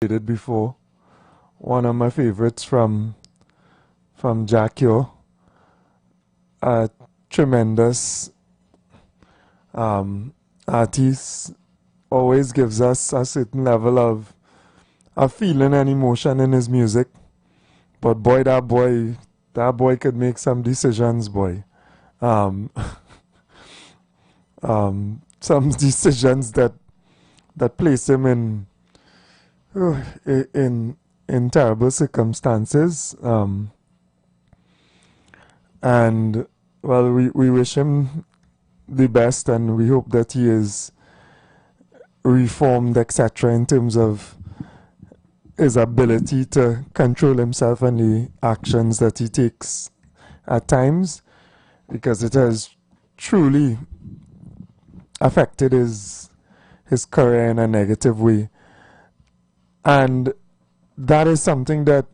It before. One of my favorites from Jack Yo, a tremendous artist, always gives us a certain level of feeling and emotion in his music. But boy, that boy could make some decisions, boy. Um, some decisions that place him in terrible circumstances. And well, we wish him the best, and we hope that he is reformed, etc., in terms of his ability to control himself and the actions that he takes at times, because it has truly affected his career in a negative way. And that is something that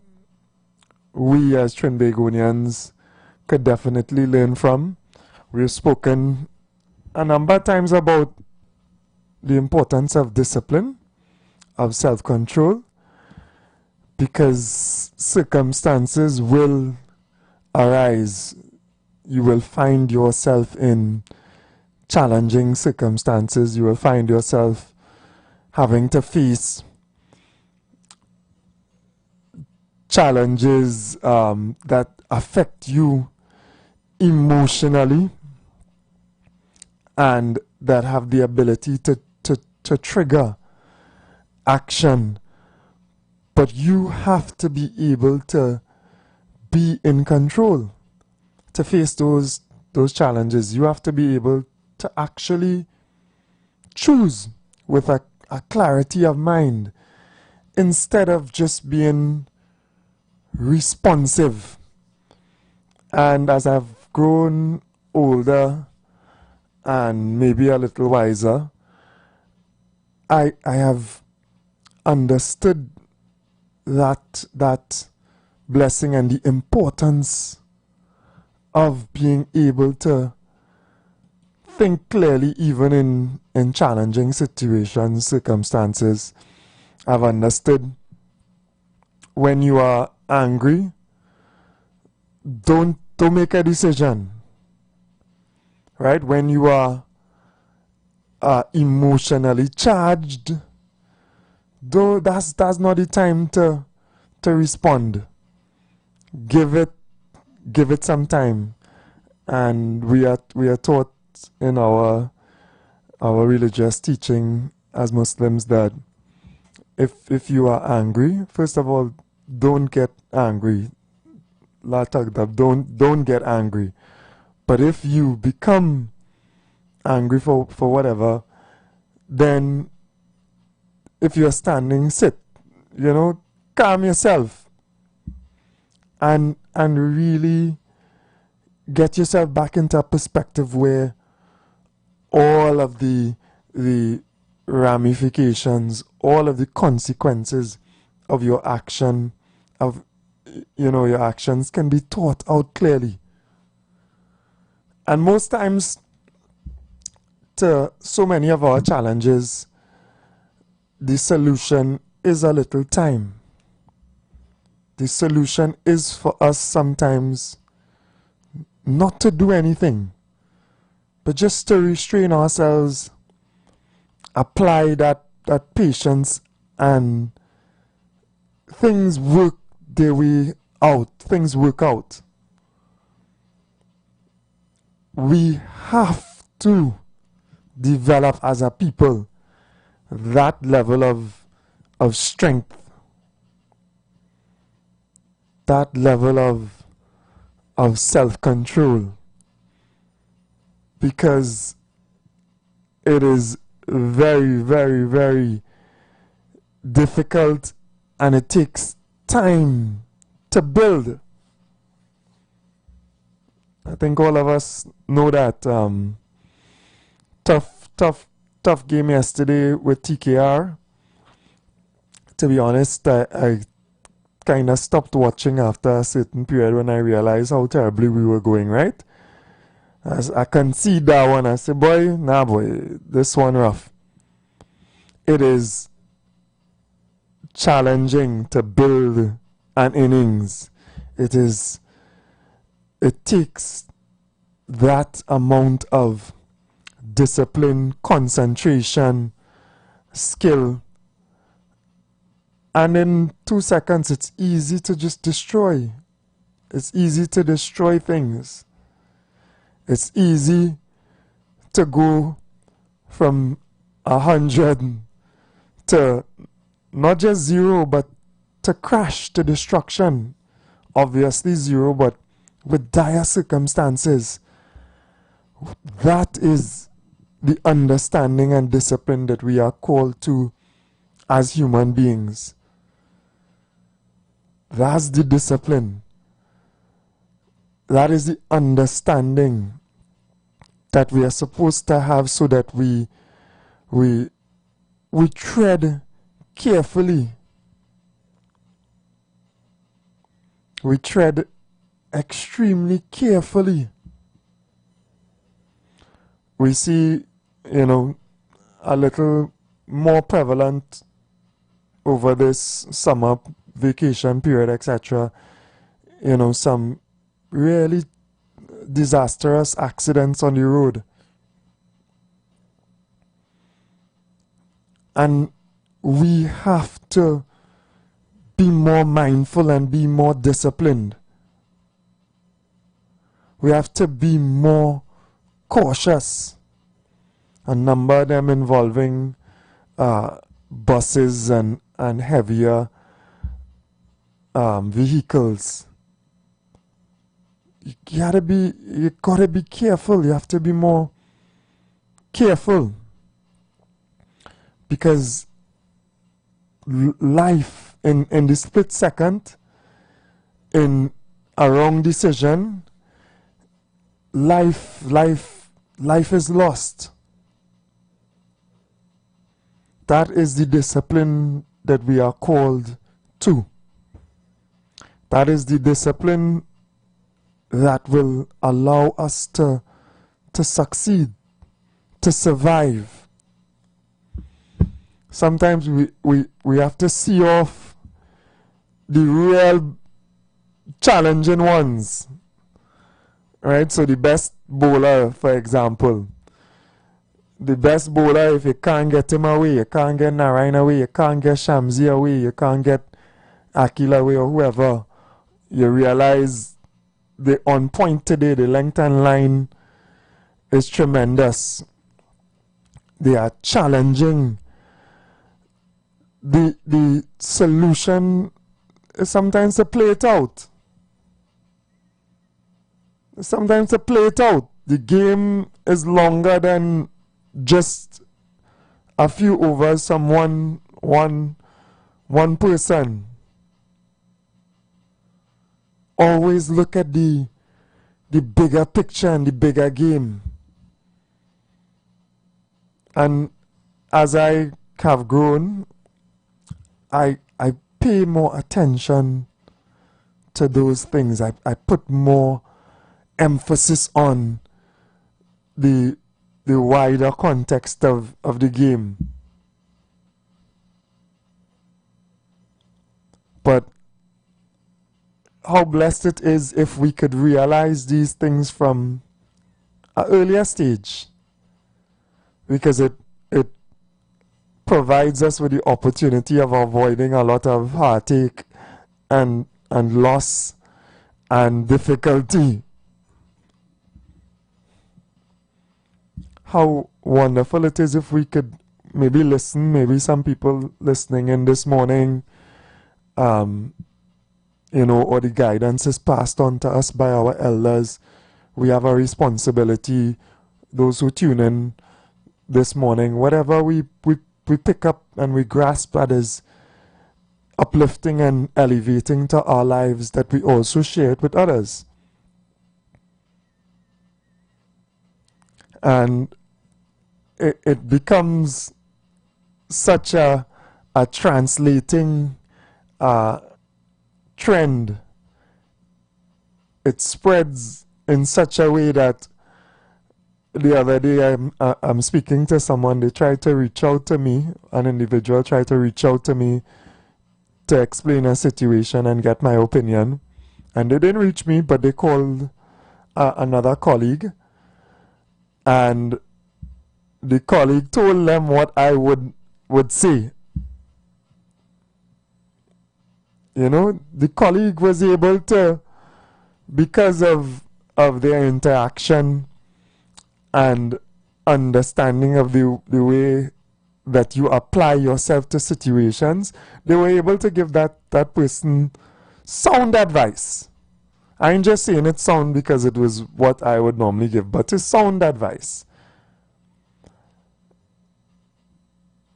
we as Trinbagonians could definitely learn from. We've spoken a number of times about the importance of discipline, of self-control, because circumstances will arise. You will find yourself in challenging circumstances. You will find yourself having to face challenges that affect you emotionally and that have the ability to trigger action. But you have to be able to be in control to face those challenges. You have to be able to actually choose with a clarity of mind instead of just being responsive. And as I've grown older and maybe a little wiser, I have understood that blessing and the importance of being able to think clearly even in challenging situations, circumstances. I've understood when you are angry, don't make a decision. Right? When you are emotionally charged, though that's not the time to respond. Give it some time. And we are taught in our religious teaching as Muslims that if you are angry, first of all, don't get angry. Don't get angry. But if you become angry for whatever, then if you're standing, sit. Calm yourself. And really get yourself back into a perspective where all of the ramifications, all of the consequences of your action, of your actions can be thought out clearly. And most times, to so many of our challenges, the solution is a little time. The solution is for us sometimes not to do anything, but just to restrain ourselves, apply that patience, and things work their way out. Things work out. We have to develop as a people that level of strength, that level of self-control, because it is very, very, very difficult and it takes time to build. I think all of us know that. Tough game yesterday with TKR. To be honest, I kind of stopped watching after a certain period when I realized how terribly we were going, right? As I concede that one, I say, boy, boy, this one rough. It is challenging to build an innings. It takes that amount of discipline, concentration, skill, and in 2 seconds it's easy to just destroy. It's easy to destroy things. It's easy to go from 100 to not just 0, but to crash, to destruction. Obviously 0, but with dire circumstances. That is the understanding and discipline that we are called to as human beings. That's the discipline. That is the understanding that we are supposed to have, so that we tread carefully. We tread extremely carefully. We see, a little more prevalent over this summer vacation period, etc. Some really disastrous accidents on the road. And we have to be more mindful and be more disciplined. We have to be more cautious. A number of them involving buses and heavier vehicles. You gotta be careful. You have to be more careful, because life in the split second, in a wrong decision, life is lost. That is the discipline that we are called to. That is the discipline that will allow us to succeed, to survive. Sometimes we have to see off the real challenging ones. Right? So the best bowler, for example. The best bowler, if you can't get him away, you can't get Narayan away, you can't get Shamsi away, you can't get Akil away or whoever, you realize they're on point today. The length and line is tremendous. They are challenging. The solution is sometimes to play it out. Sometimes to play it out. The game is longer than just a few overs from one person. Always look at the bigger picture and the bigger game. And as I have grown, I pay more attention to those things. I put more emphasis on the wider context of the game. But how blessed it is if we could realize these things from an earlier stage, because it provides us with the opportunity of avoiding a lot of heartache and loss and difficulty. How wonderful it is if we could maybe listen, maybe some people listening in this morning, or the guidance is passed on to us by our elders. We have a responsibility, those who tune in this morning, whatever we pick up and we grasp that is uplifting and elevating to our lives, that we also share it with others. And it becomes such a translating trend. It spreads in such a way that the other day I'm speaking to someone. They tried to reach out to me. An individual tried to reach out to me to explain a situation and get my opinion. And they didn't reach me, but they called another colleague. And the colleague told them what I would say. You know, the colleague was able to, because of their interaction and understanding of the way that you apply yourself to situations, they were able to give that person sound advice. I ain't just saying it sound because it was what I would normally give, but it's sound advice.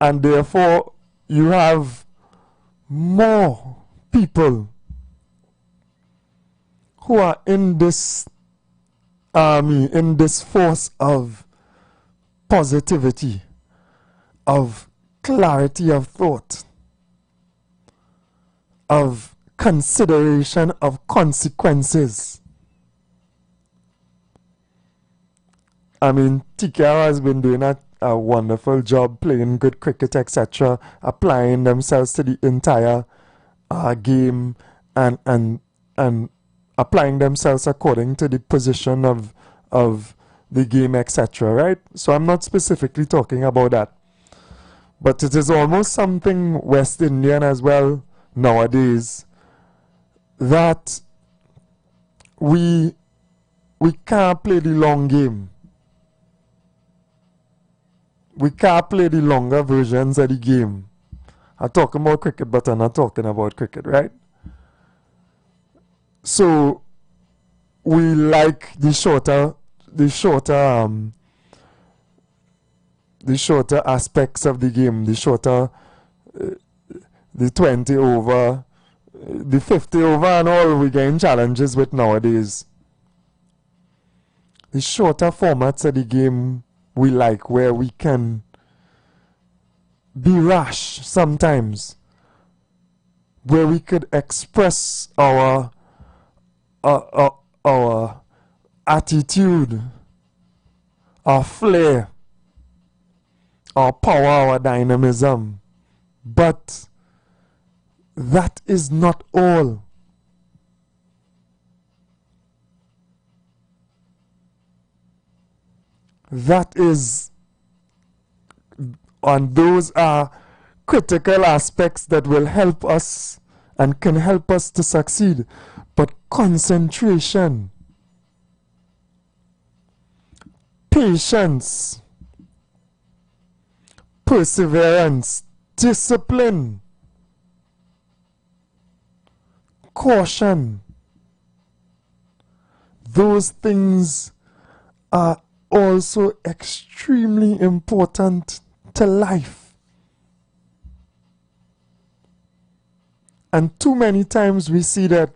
And therefore, you have more people who are in this army, in this force of positivity, of clarity of thought, of consideration of consequences. I mean, TKR has been doing a wonderful job playing good cricket, etc., applying themselves to the entire game and applying themselves according to the position of the game, etc., right? So I'm not specifically talking about that. But it is almost something West Indian as well nowadays, that we can't play the long game. We can't play the longer versions of the game. I'm talking about cricket, but I'm not talking about cricket, right? So we like the shorter aspects of the game, the shorter, the 20 over, the 50 over and all we getting challenges with nowadays. The shorter formats of the game we like, where we can be rash sometimes, where we could express our attitude, our flair, our power, our dynamism. But that is not all. That is, and those are critical aspects that will help us and can help us to succeed. But concentration, patience, perseverance, discipline, caution, those things are also extremely important to life. And too many times we see that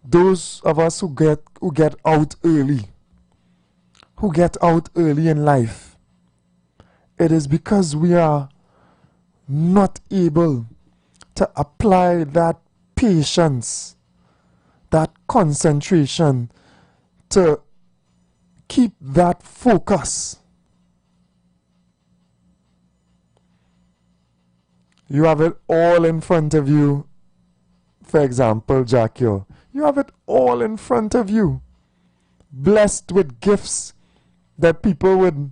those of us who get out early in life, it is because we are not able to apply that patience, that concentration, to keep that focus. You have it all in front of you. For example, Jack here. You have it all in front of you. Blessed with gifts that people would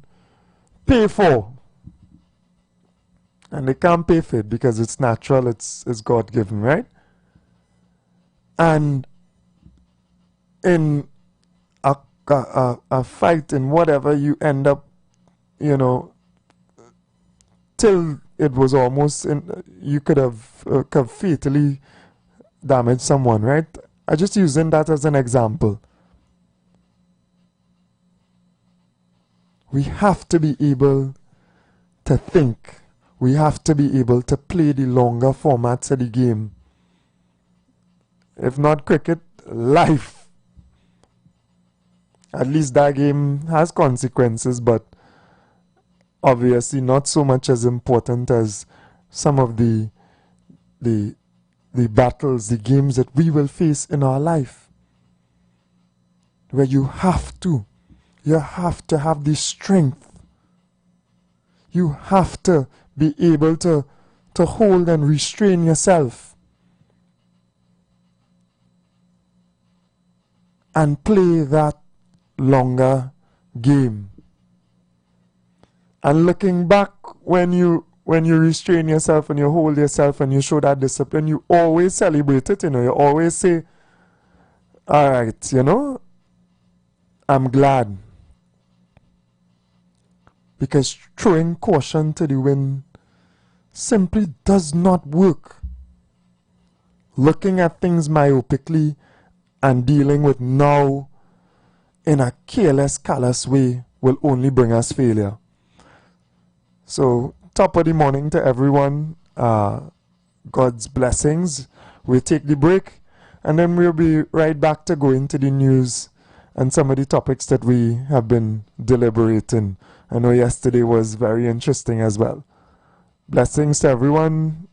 pay for. And they can't pay for it because it's natural, it's God-given, right? And in a fight, in whatever, you end up, you know, till it was almost, you could have fatally damaged someone, right? I'm just using that as an example. We have to be able to think. We have to be able to play the longer formats of the game. If not cricket, life. At least that game has consequences, but obviously not so much as important as some of the battles, the games that we will face in our life, where you have to have the strength. You have to be able to hold and restrain yourself. and play that longer game. And looking back, when you restrain yourself and you hold yourself and you show that discipline, you always celebrate it, you always say, all right, I'm glad. Because throwing caution to the wind simply does not work. Looking at things myopically and dealing with now in a careless, callous way will only bring us failure. So, top of the morning to everyone. God's blessings. We'll take the break and then we'll be right back to go into the news and some of the topics that we have been deliberating. I know yesterday was very interesting as well. Blessings to everyone.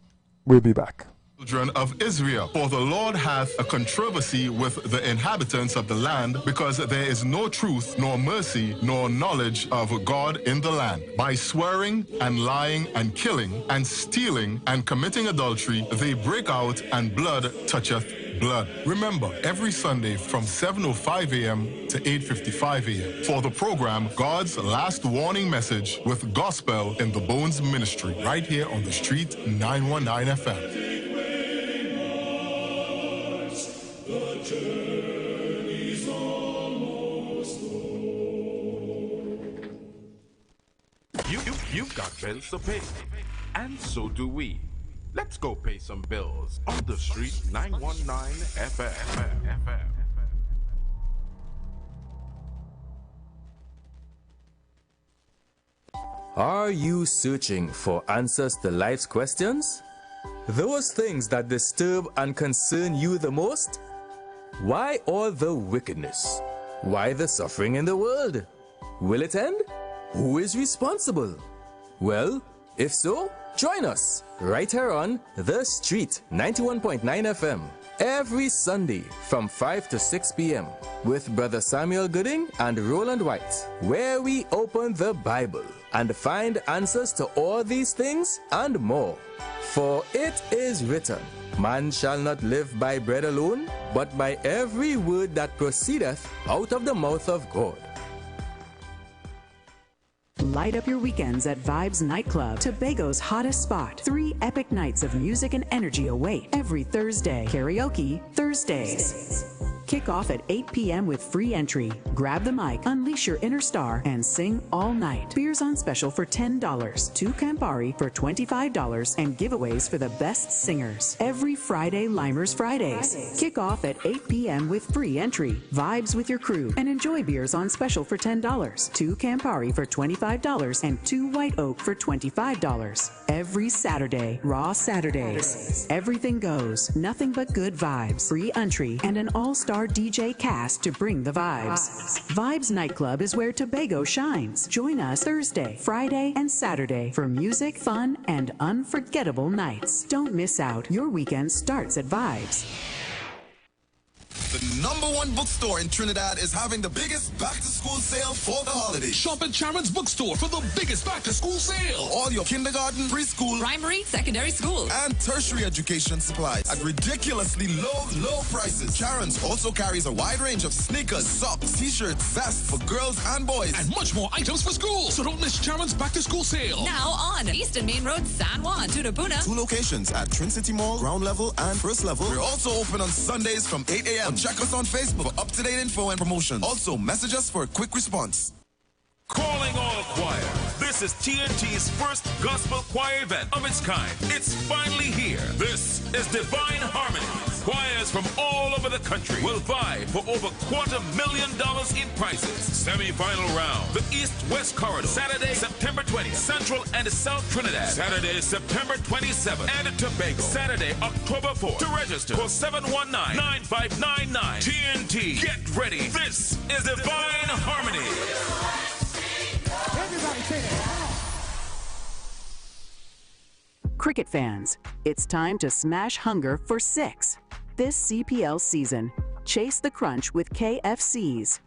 We'll be back. Children of Israel, for the Lord hath a controversy with the inhabitants of the land, because there is no truth, nor mercy, nor knowledge of God in the land. By swearing and lying and killing and stealing and committing adultery, they break out, and blood toucheth blood. Remember, every Sunday from 7:05 a.m. to 8:55 a.m. for the program God's Last Warning Message with Gospel in the Bones Ministry, right here on the street 919 FM. You've got bills to pay, and so do we. Let's go pay some bills on the street 919 FM. Are you searching for answers to life's questions? Those things that disturb and concern you the most? Why all the wickedness? Why the suffering in the world? Will it end? Who is responsible? Well, if so, join us right here on The Street 91.9 FM every Sunday from 5 to 6 p.m. with Brother Samuel Gooding and Roland White, where we open the Bible and find answers to all these things and more. For it is written, man shall not live by bread alone, but by every word that proceedeth out of the mouth of God. Light up your weekends at Vibes Nightclub, Tobago's hottest spot. 3 epic nights of music and energy await every Thursday. Karaoke Thursdays. Kick off at 8 p.m. with free entry. Grab the mic, unleash your inner star, and sing all night. Beers on special for $10, 2 Campari for $25, and giveaways for the best singers. Every Friday, Limers Fridays. Kick off at 8 p.m. with free entry. Vibes with your crew and enjoy beers on special for $10, 2 Campari for $25, and 2 White Oak for $25. Every Saturday, Raw Saturdays. Everything goes, nothing but good vibes. Free entry and an all-star DJ cast to bring the vibes. Vibes Nightclub is where Tobago shines. Join us Thursday, Friday, and Saturday for music, fun, and unforgettable nights. Don't miss out. Your weekend starts at Vibes. The #1 bookstore in Trinidad is having the biggest back-to-school sale for the holidays. Shop at Sharon's Bookstore for the biggest back-to-school sale. All your kindergarten, preschool, primary, secondary school, and tertiary education supplies at ridiculously low prices. Sharon's also carries a wide range of sneakers, socks, t-shirts, vests for girls and boys, and much more items for school. So don't miss Sharon's back-to-school sale. Now on Eastern Main Road, San Juan, Tunapuna. 2 locations at Trin City Mall, ground level and first level. We're also open on Sundays from 8 a.m. Check us on Facebook for up-to-date info and promotions. Also, message us for a quick response. Calling all choir. This is TNT's first gospel choir event of its kind. It's finally here. This is Divine Harmony. Choirs from all over the country will vie for over $250,000 in prizes. Semi-final round. The East-West Corridor. Saturday, September 20th. Central and South Trinidad. Saturday, September 27th. And Tobago. Saturday, October 4th. To register, call 719-9599. TNT. Get ready. This is Divine Harmony. Everybody say that. Cricket fans, it's time to smash hunger for 6. This CPL season, chase the crunch with KFC's.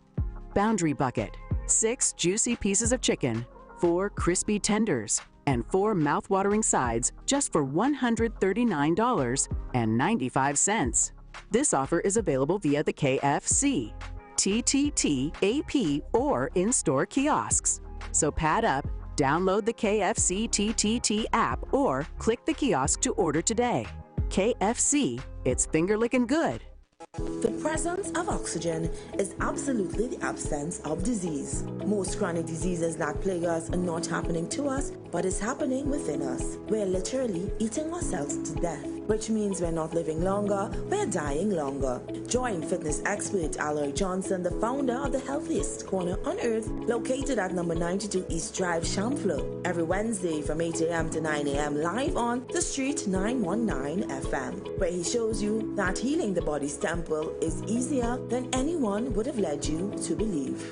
Boundary Bucket, 6 juicy pieces of chicken, 4 crispy tenders, and 4 mouth-watering sides just for $139.95. This offer is available via the KFC. KFC TTT AP or in-store kiosks. So pad up, download the KFC TTT app, or click the kiosk to order today. KFC, it's finger-licking good. The presence of oxygen is absolutely the absence of disease. Most chronic diseases that plague us are not happening to us, but is happening within us. We're literally eating ourselves to death, which means we're not living longer, we're dying longer. Join fitness expert Aloy Johnson, the founder of the healthiest corner on earth, located at number 92 East Drive, Chamfleur, every Wednesday from 8 a.m. to 9 a.m. live on The Street 919 FM, where he shows you that healing the body's temple is easier than anyone would have led you to believe.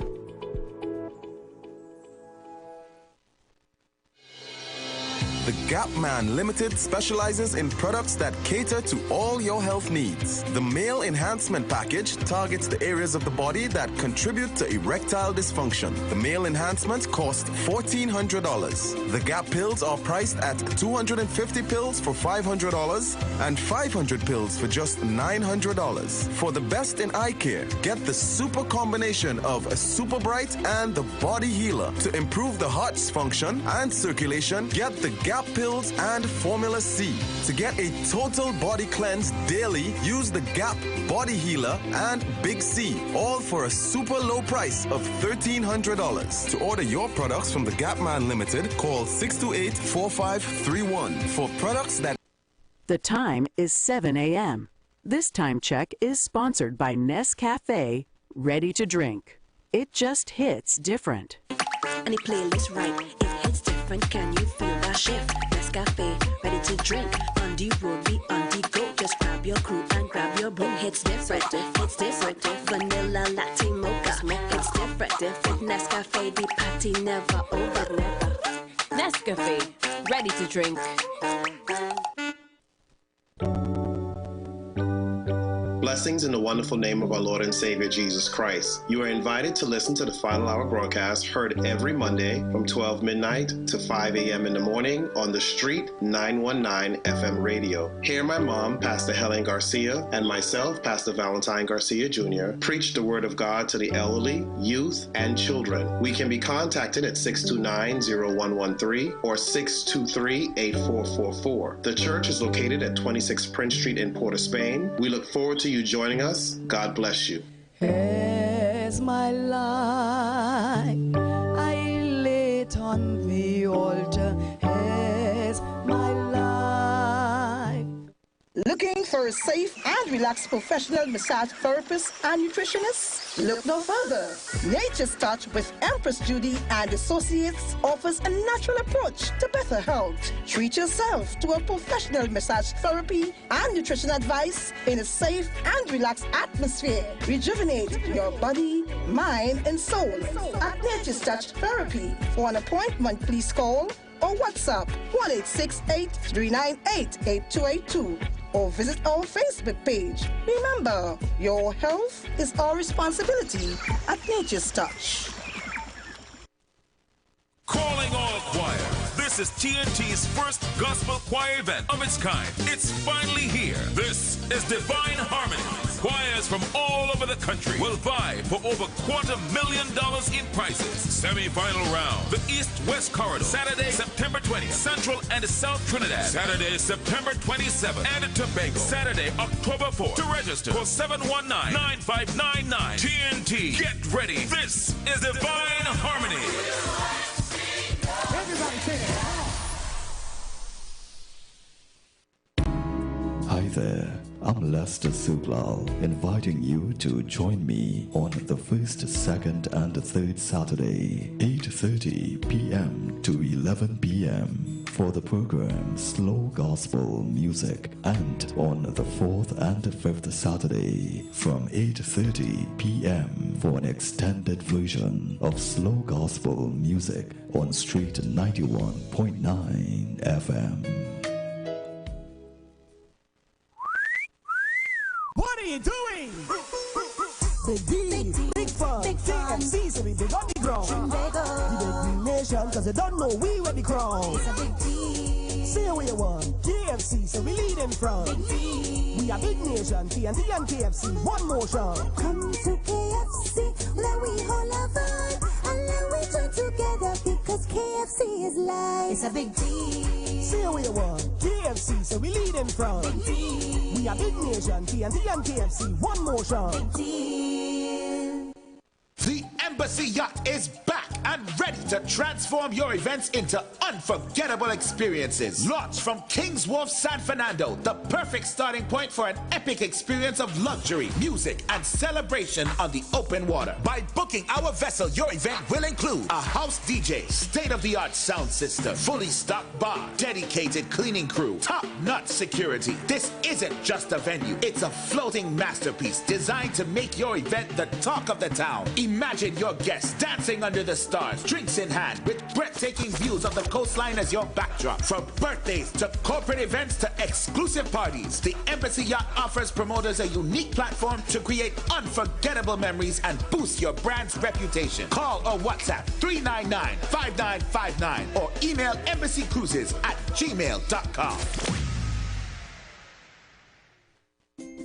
The Gap Man Limited specializes in products that cater to all your health needs. The Male Enhancement Package targets the areas of the body that contribute to erectile dysfunction. The Male Enhancement costs $1,400. The Gap pills are priced at 250 pills for $500 and 500 pills for just $900. For the best in eye care, get the super combination of a Super Bright and the Body Healer. To improve the heart's function and circulation, get the Gap pills and Formula C. To get a total body cleanse daily, use the Gap Body Healer and Big C, all for a super low price of $1,300. To order your products from the Gap Man Limited, call 628-4531 for products that... The time is 7 a.m. This time check is sponsored by Nescafe, ready to drink. It just hits different. And the playlist right, it hits different. Can you feel that shift? Nescafe, ready to drink. On the road, be on the go. Just grab your crew and grab your boo. Hits different, it's different. Vanilla latte mocha, it's different. Nescafe, the party never over. Nescafe, ready to drink. Blessings in the wonderful name of our Lord and Savior Jesus Christ. You are invited to listen to the Final Hour broadcast, heard every Monday from 12 midnight to 5 a.m. in the morning on The Street 919 FM radio. Hear my mom, Pastor Helen Garcia, and myself, Pastor Valentine Garcia Jr., preach the Word of God to the elderly, youth, and children. We can be contacted at 629-0113 or 623-8444. The church is located at 26 Prince Street in Port of Spain. We look forward to you joining us. God bless you. As my life I lay it on the altar, as my life. Looking for a safe and relaxed professional massage therapist and nutritionist? Look no further. Nature's Touch with Empress Judy and Associates offers a natural approach to better health. Treat yourself to a professional massage therapy and nutrition advice in a safe and relaxed atmosphere. Rejuvenate your body, mind, and soul at Nature's Touch Therapy. For an appointment, please call or WhatsApp 1-866-398-8282 or visit our Facebook page. Remember, your health is our responsibility at Nature's Touch. Calling all choir. This is TNT's first gospel choir event of its kind. It's finally here. This is Divine Harmony. Choirs from all over the country will vie for over $250,000 in prizes. Semi-final round, the East-West Corridor, Saturday, September 20th, Central and South Trinidad, Saturday, September 27th, and Tobago, Saturday, October 4th. To register, call 719-9599. TNT, get ready. This is Divine Harmony. Everybody say that. Hi there, I'm Lester Suglal, inviting you to join me on the first, second, and third Saturday, 8:30 p.m. to 11 p.m. for the program Slow Gospel Music, and on the fourth and fifth Saturday from 8:30 p.m. for an extended version of Slow Gospel Music on Street 91.9 FM. What are you doing? Big D, big fun, TMC, so we big on the ground. The big nation, cause they don't know we were the crown. Say we won, KFC, so we lead in front. We are big nation, TNT and KFC, one motion. Come to KFC, let we hold our vibe, and let we join together because KFC is life. It's a big deal. Say we won, KFC, so we lead in front. We are big nation, TNT and KFC, one motion. The Embassy Yacht is back and ready to transform your events into unforgettable experiences. Launched from King's Wharf, San Fernando, the perfect starting point for an epic experience of luxury, music, and celebration on the open water. By booking our vessel, your event will include a house DJ, state-of-the-art sound system, fully stocked bar, dedicated cleaning crew, top-notch security. This isn't just a venue, it's a floating masterpiece designed to make your event the talk of the town. Imagine your guests dancing under the stars, drinks in hand, with breathtaking views of the coastline as your backdrop. From birthdays to corporate events to exclusive parties, the Embassy Yacht offers promoters a unique platform to create unforgettable memories and boost your brand's reputation. Call or WhatsApp 399-5959 or email embassycruises@gmail.com.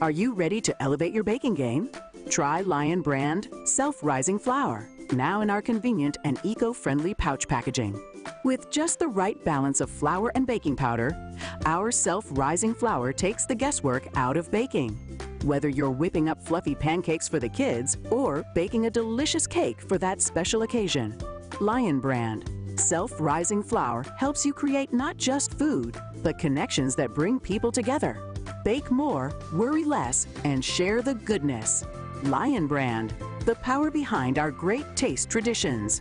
Are you ready to elevate your baking game? Try Lion Brand Self-Rising Flour, now in our convenient and eco-friendly pouch packaging. With just the right balance of flour and baking powder, our self-rising flour takes the guesswork out of baking. Whether you're whipping up fluffy pancakes for the kids or baking a delicious cake for that special occasion, Lion Brand Self-Rising Flour helps you create not just food, but connections that bring people together. Bake more, worry less, and share the goodness. Lion Brand, the power behind our great taste traditions.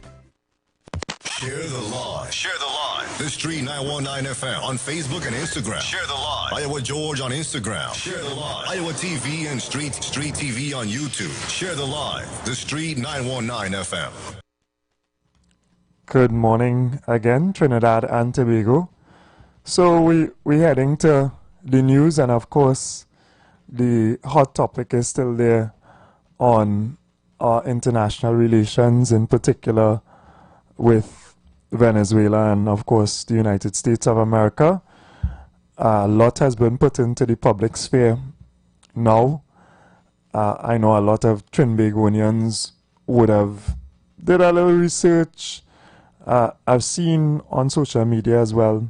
Share the live. Share the live. The Street 919 FM on Facebook and Instagram. Share the live. Iowa George on Instagram. Share the live. Iowa TV and Street TV on YouTube. Share the live. The Street 919 FM. Good morning again, Trinidad and Tobago. So we're heading to the news, and of course the hot topic is still there on our international relations, in particular with Venezuela and of course the United States of America. A lot has been put into the public sphere now. I know a lot of Trinbagonians would have did a little research. I've seen on social media as well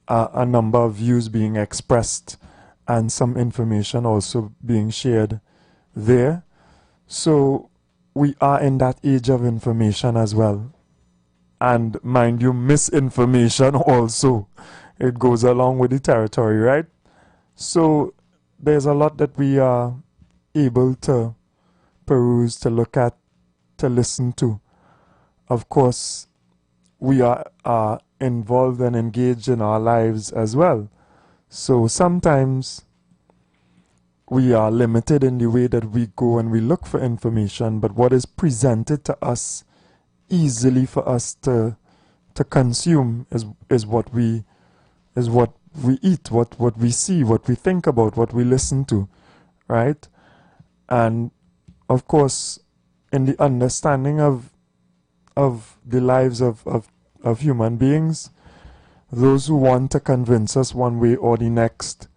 a number of views being expressed and some information also being shared there. So we are in that age of information as well. And mind you, misinformation also. It goes along with the territory, right? So there's a lot that we are able to peruse, to look at, to listen to. Of course, we are involved and engaged in our lives as well. So sometimes we are limited in the way that we go and we look for information, but what is presented to us easily for us to consume is what we eat, what we see, what we think about, what we listen to, right? And of course, in the understanding of the lives of human beings, those who want to convince us one way or the next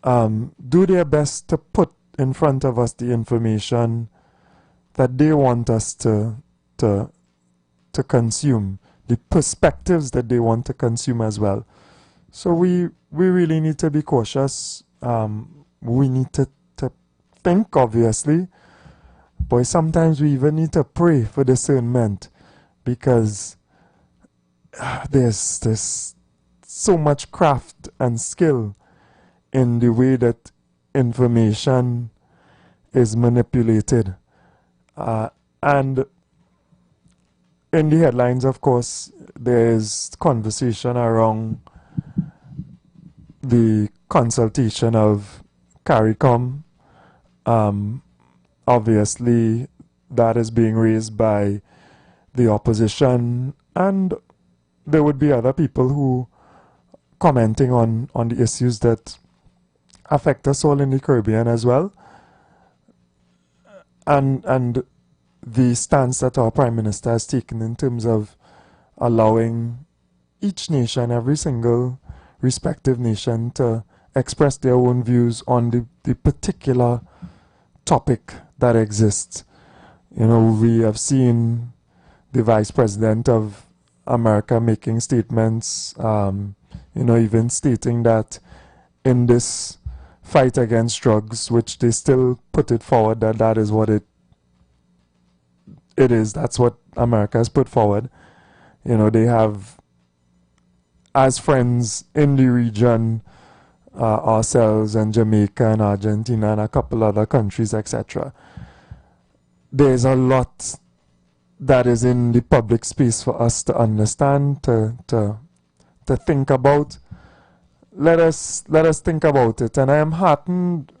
do their best to put in front of us the information that they want us to consume, the perspectives that they want to consume as well. So we really need to be cautious. We need to think, obviously, but sometimes we even need to pray for discernment, because there's so much craft and skill in the way that information is manipulated. And in the headlines, of course, there's conversation around the consultation of CARICOM. Obviously, that is being raised by the opposition, and there would be other people who commenting on the issues that affect us all in the Caribbean as well, and the stance that our Prime Minister has taken in terms of allowing each nation, every single respective nation, to express their own views on the particular topic that exists. You know, we have seen the Vice President of America making statements, you know, even stating that in this fight against drugs, which they still put it forward that that is what it is. That's what America has put forward. You know, they have, as friends in the region, ourselves and Jamaica and Argentina and a couple other countries, etc. There's a lot that is in the public space for us to understand, to think about. Let us think about it. And I am heartened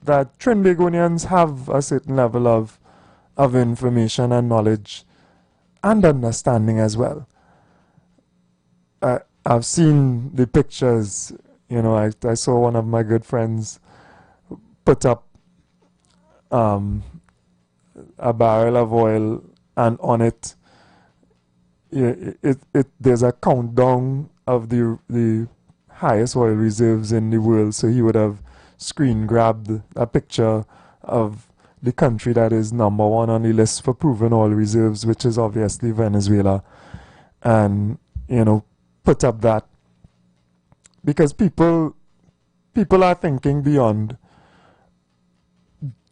that Trinbagonians have a certain level of information and knowledge and understanding as well. I've seen the pictures. You know, I saw one of my good friends put up a barrel of oil, and on it, there's a countdown of the highest oil reserves in the world. So he would have screen grabbed a picture of the country that is number one on the list for proven oil reserves, which is obviously Venezuela, and, you know, put up that, because people are thinking beyond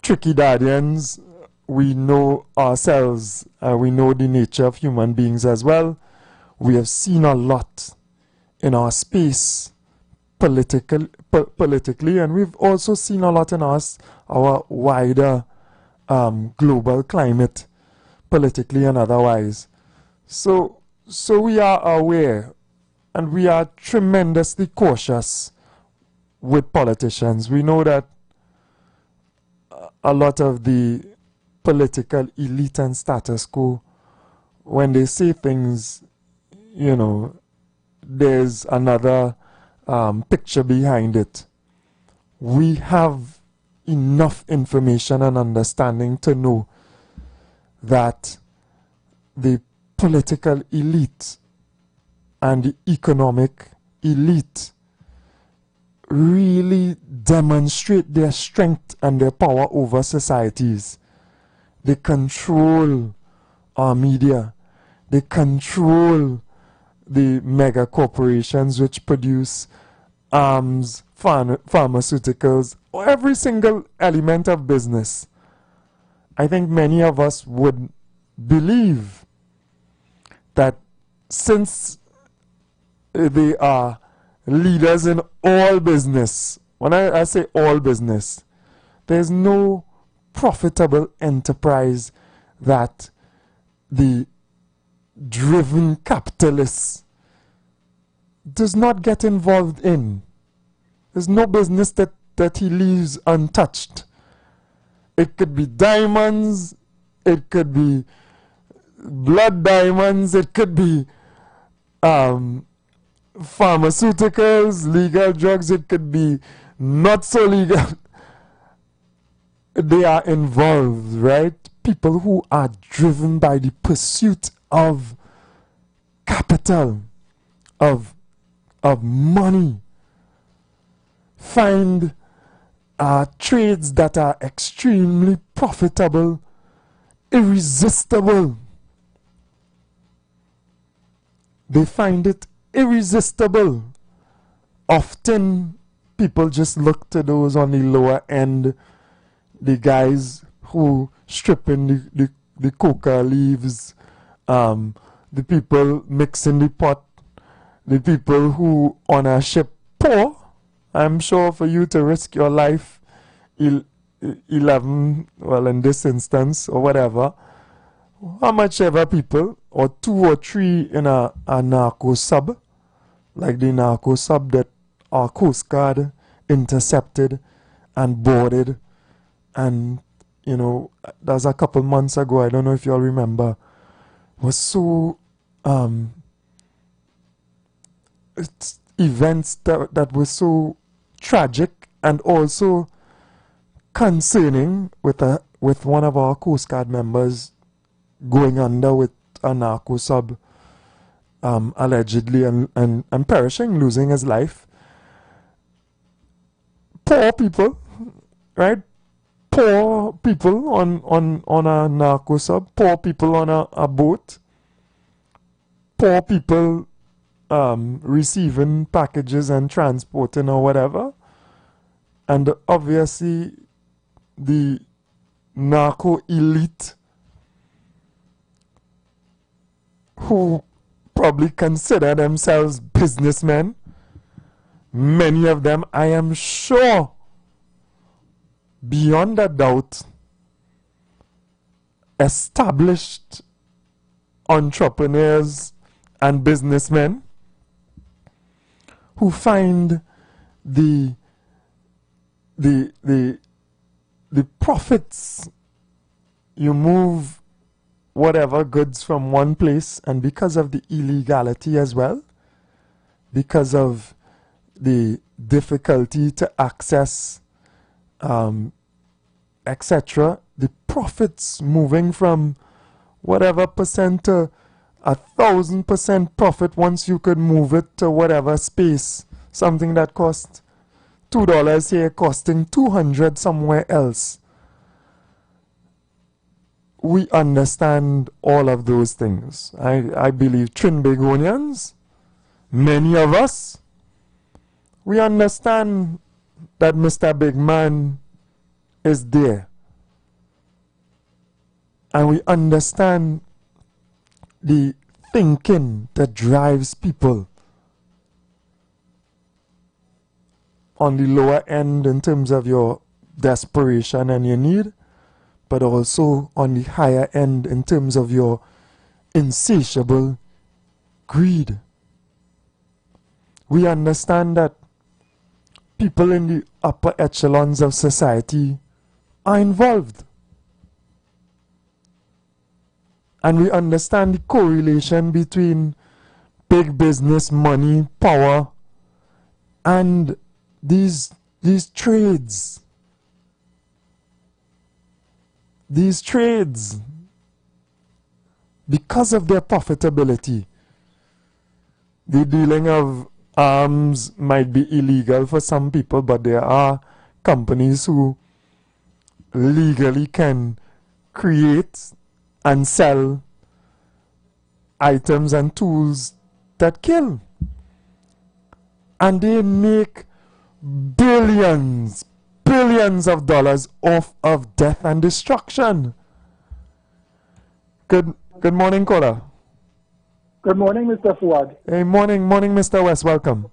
tricky Dardians. We know ourselves, we know the nature of human beings as well. We have seen a lot in our space politically, and we've also seen a lot in our wider global climate, politically and otherwise. So we are aware, and we are tremendously cautious with politicians. We know that a lot of the political elite and status quo, when they say things, you know, there's another picture behind it. We have enough information and understanding to know that the political elite and the economic elite really demonstrate their strength and their power over societies. They control our media. They control the mega corporations which produce arms, pharmaceuticals, or every single element of business. I think many of us would believe that since they are leaders in all business, when I say all business, there's no profitable enterprise that the driven capitalist does not get involved in. There's no business that he leaves untouched. It could be diamonds, it could be blood diamonds, it could be pharmaceuticals, legal drugs, it could be not so legal. They are involved, right? People who are driven by the pursuit of capital, of money, find trades that are extremely profitable, irresistible. They find it irresistible. Often people just look to those on the lower end, the guys who strip in the coca leaves, the people mixing the pot, the people who on a ship pour. I'm sure for you to risk your life, 11, well in this instance or whatever, how much ever people, or 2 or 3 in a narco sub, like the narco sub that our Coast Guard intercepted and boarded. And, you know, that was a couple months ago, I don't know if you all remember, was so, it's events that were so tragic and also concerning, with one of our Coast Guard members going under with a narco sub. allegedly and perishing, losing his life. Poor people, right? Poor people on a narco sub, poor people on a boat, poor people receiving packages and transporting or whatever. And obviously the narco elite who probably consider themselves businessmen, many of them, I am sure, beyond a doubt, established entrepreneurs and businessmen who find the profits. You move whatever goods from one place, and because of the illegality as well, because of the difficulty to access, etc., the profits moving from whatever percent to 1,000% profit once you could move it to whatever space. Something that costs $2 here costing $200 somewhere else. We understand all of those things. I believe Trinbagonians, many of us, we understand that Mr. Big Man is there. And we understand the thinking that drives people on the lower end in terms of your desperation and your need, but also on the higher end in terms of your insatiable greed. We understand that people in the upper echelons of society are involved. And we understand the correlation between big business, money, power, and these trades. These trades, because of their profitability, the dealing of arms might be illegal for some people, but there are companies who legally can create and sell items and tools that kill. And they make billions of dollars off of death and destruction. Good morning, caller. Good morning, Mr. Fuad. Hey, morning, Mr. West. Welcome.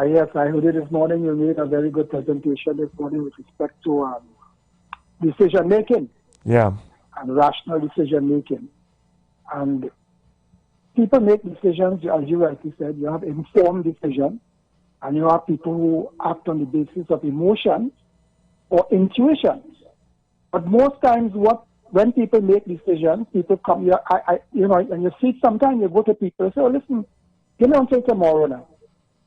Yes, I heard it this morning. You made a very good presentation this morning with respect to decision making. Yeah. And rational decision making. And people make decisions, as you rightly said. You have informed decision, and you have people who act on the basis of emotions or intuitions. But most times, when people make decisions, people come here, and you see sometimes you go to people and say, oh, listen, give me until tomorrow now.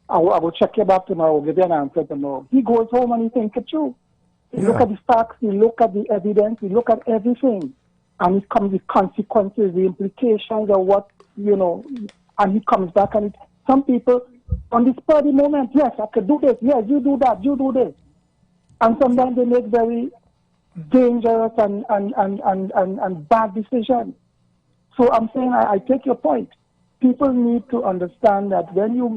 I will check you back tomorrow, give you an answer tomorrow. He goes home and he thinks it through. He look at the facts, he look at the evidence, he look at everything. And it comes with consequences, the implications of what, and he comes back and some people, on the spur of the moment, yes, I could do this, yes, you do that, you do this. And sometimes they make very dangerous and bad decisions. So I'm saying I take your point. People need to understand that when you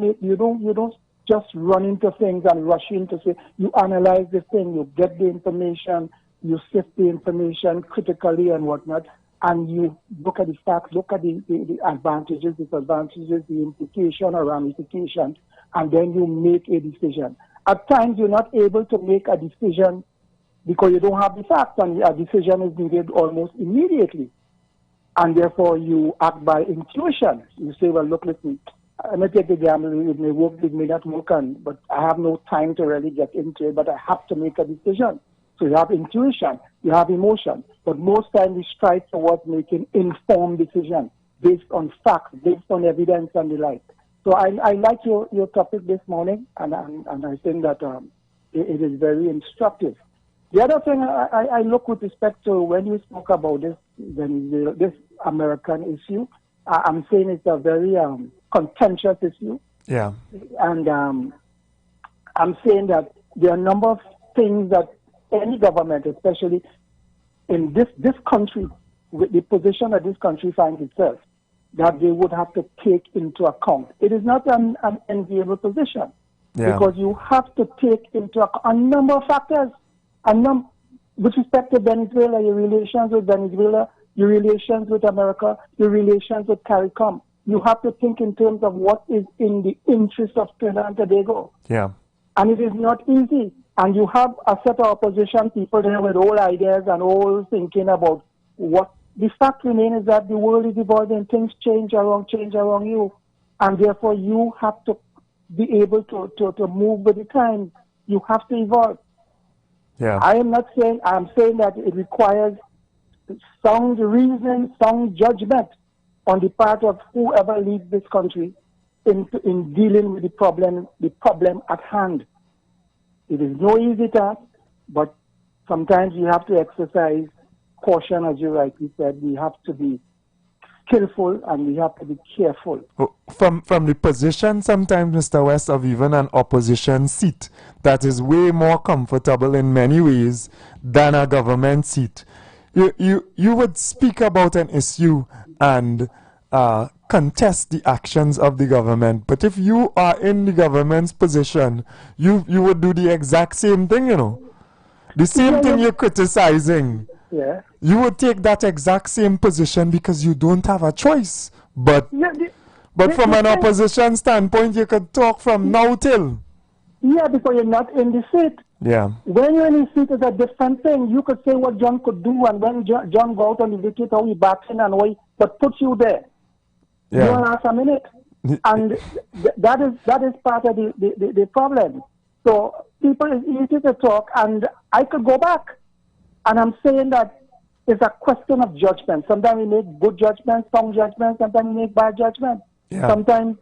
don't just run into things and rush into say you analyze the thing, you get the information, you sift the information critically and whatnot, and you look at the facts, look at the advantages, disadvantages, the implication or ramifications, and then you make a decision. At times you're not able to make a decision because you don't have the facts, and a decision is needed almost immediately. And therefore you act by intuition. You say, well, look, listen, I'm going to take the gamble, it may work, it may not work, but I have no time to really get into it, but I have to make a decision. So you have intuition, you have emotion, but most times we strive towards making informed decisions based on facts, based on evidence and the like. So I like your topic this morning, and I think that it is very instructive. The other thing I look with respect to when you spoke about this American issue, I'm saying it's a very contentious issue. Yeah. And I'm saying that there are a number of things that any government, especially in this country, with the position that this country finds itself, that they would have to take into account. It is not an enviable position, because you have to take into account a number of factors. With respect to Venezuela, your relations with Venezuela, your relations with America, your relations with CARICOM. You have to think in terms of what is in the interest of Trinidad and Tobago. Yeah. And it is not easy. And you have a set of opposition people there with all ideas and all thinking about what. The fact remains is that the world is evolving, things change around you. And therefore you have to be able to move with the times. You have to evolve. Yeah. I'm saying that it requires sound reason, sound judgment on the part of whoever leads this country in dealing with the problem at hand. It is no easy task, but sometimes you have to exercise caution, as you rightly said. We have to be skillful and we have to be careful. From the position sometimes, Mr. West, of even an opposition seat that is way more comfortable in many ways than a government seat. You would speak about an issue and contest the actions of the government, but if you are in the government's position, you would do the exact same thing, the same thing you're criticizing. Yeah. You would take that exact same position because you don't have a choice. But from an opposition standpoint, you could talk from now till. Yeah, because you're not in the seat. Yeah. When you're in the seat, it's a different thing. You could say what John could do, and when John go out on the wicket, how he backs in and how he, but puts you there. Yeah. You want to ask a minute? And that is part of the problem. So people, it's easy to talk, and I could go back. And I'm saying that it's a question of judgment. Sometimes we make good judgments, sound judgments. Sometimes we make bad judgments. Yeah. Sometimes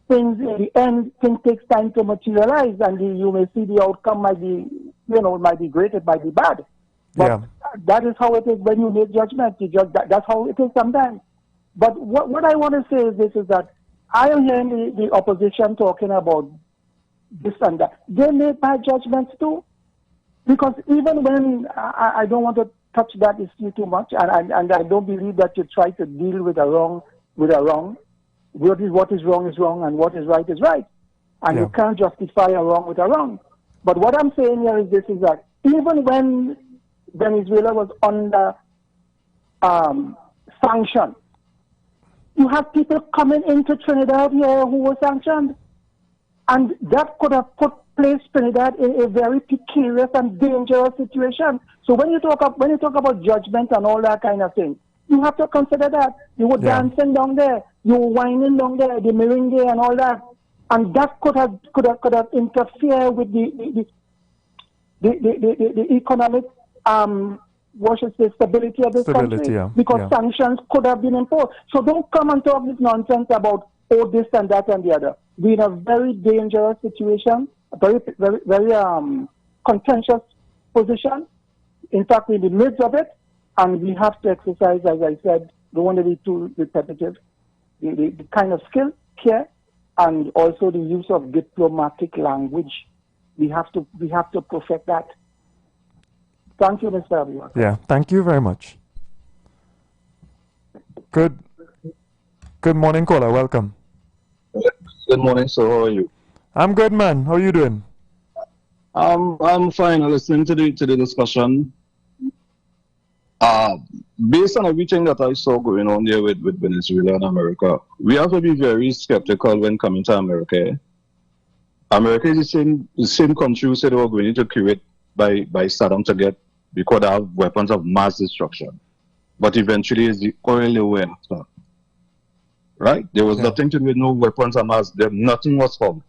things, in the end, things takes time to materialize, and you may see the outcome might be, it might be great, it might be bad. But that is how it is when you make judgments. You judge that's how it is sometimes. But what I want to say is this, is that I am hearing the opposition talking about this and that. They make bad judgments too. Because even when, I don't want to touch that issue too much, and I don't believe that you try to deal with a wrong. What is wrong, and what is right is right. And you can't justify a wrong with a wrong. But what I'm saying here is this, is that even when Venezuela was under sanction, you have people coming into Trinidad here who were sanctioned. And that could have placed Trinidad in a very precarious and dangerous situation. So when you talk about judgment and all that kind of thing, you have to consider that. You were dancing down there, you were whining down there, the merengue and all that, and that could have interfered with the economic stability of this country, because sanctions could have been imposed. So don't come and talk this nonsense about this and that and the other. We're in a very dangerous situation, a very, very, very contentious position. In fact, we're in the midst of it, and we have to exercise, as I said, don't want to be too repetitive, the kind of skill, care, and also the use of diplomatic language. We have to perfect that. Thank you, Mr. Abiwa. Yeah, thank you very much. Good morning, caller. Welcome. Good morning, sir. How are you? I'm good, man. How are you doing? I'm fine. I'm listening to the discussion. Based on everything that I saw going on there with Venezuela and America, we have to be very skeptical when coming to America. America is the same country who said they were going to create by Saddam to get, because they have weapons of mass destruction. But eventually it's the oil they were after. Right? There was nothing to do with no weapons of mass. Nothing was found.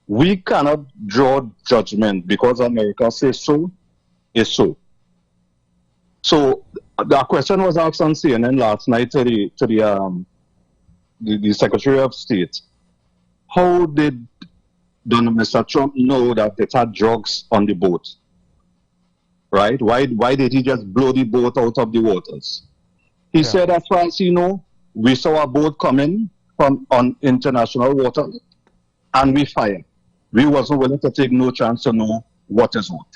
We cannot draw judgment because America says so, is so. So the question was asked on CNN last night to the Secretary of State. How did Mr. Trump know that they had drugs on the boat? Right? Why did he just blow the boat out of the waters? He said, as far as he know, we saw a boat coming, on international water, and we fire. We wasn't willing to take no chance to know what is what.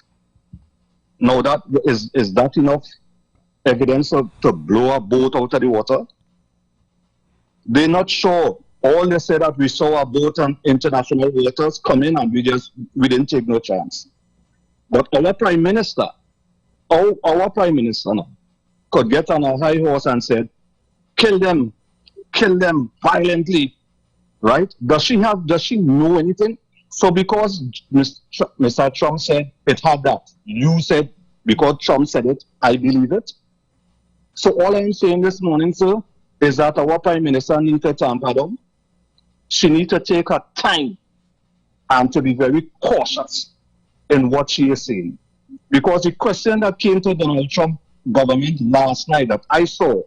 Now, is that enough evidence to blow a boat out of the water? They're not sure. All they said that we saw a boat on international waters come in and we didn't take no chance. But our Prime Minister, our Prime Minister now, could get on a high horse and said, kill them violently, right? Does she know anything? So because Mr. Trump said it had that, you said because Trump said it, I believe it. So all I'm saying this morning, sir, is that our Prime Minister needs to tamper down. She needs to take her time and to be very cautious in what she is saying. Because the question that came to Donald Trump government last night that I saw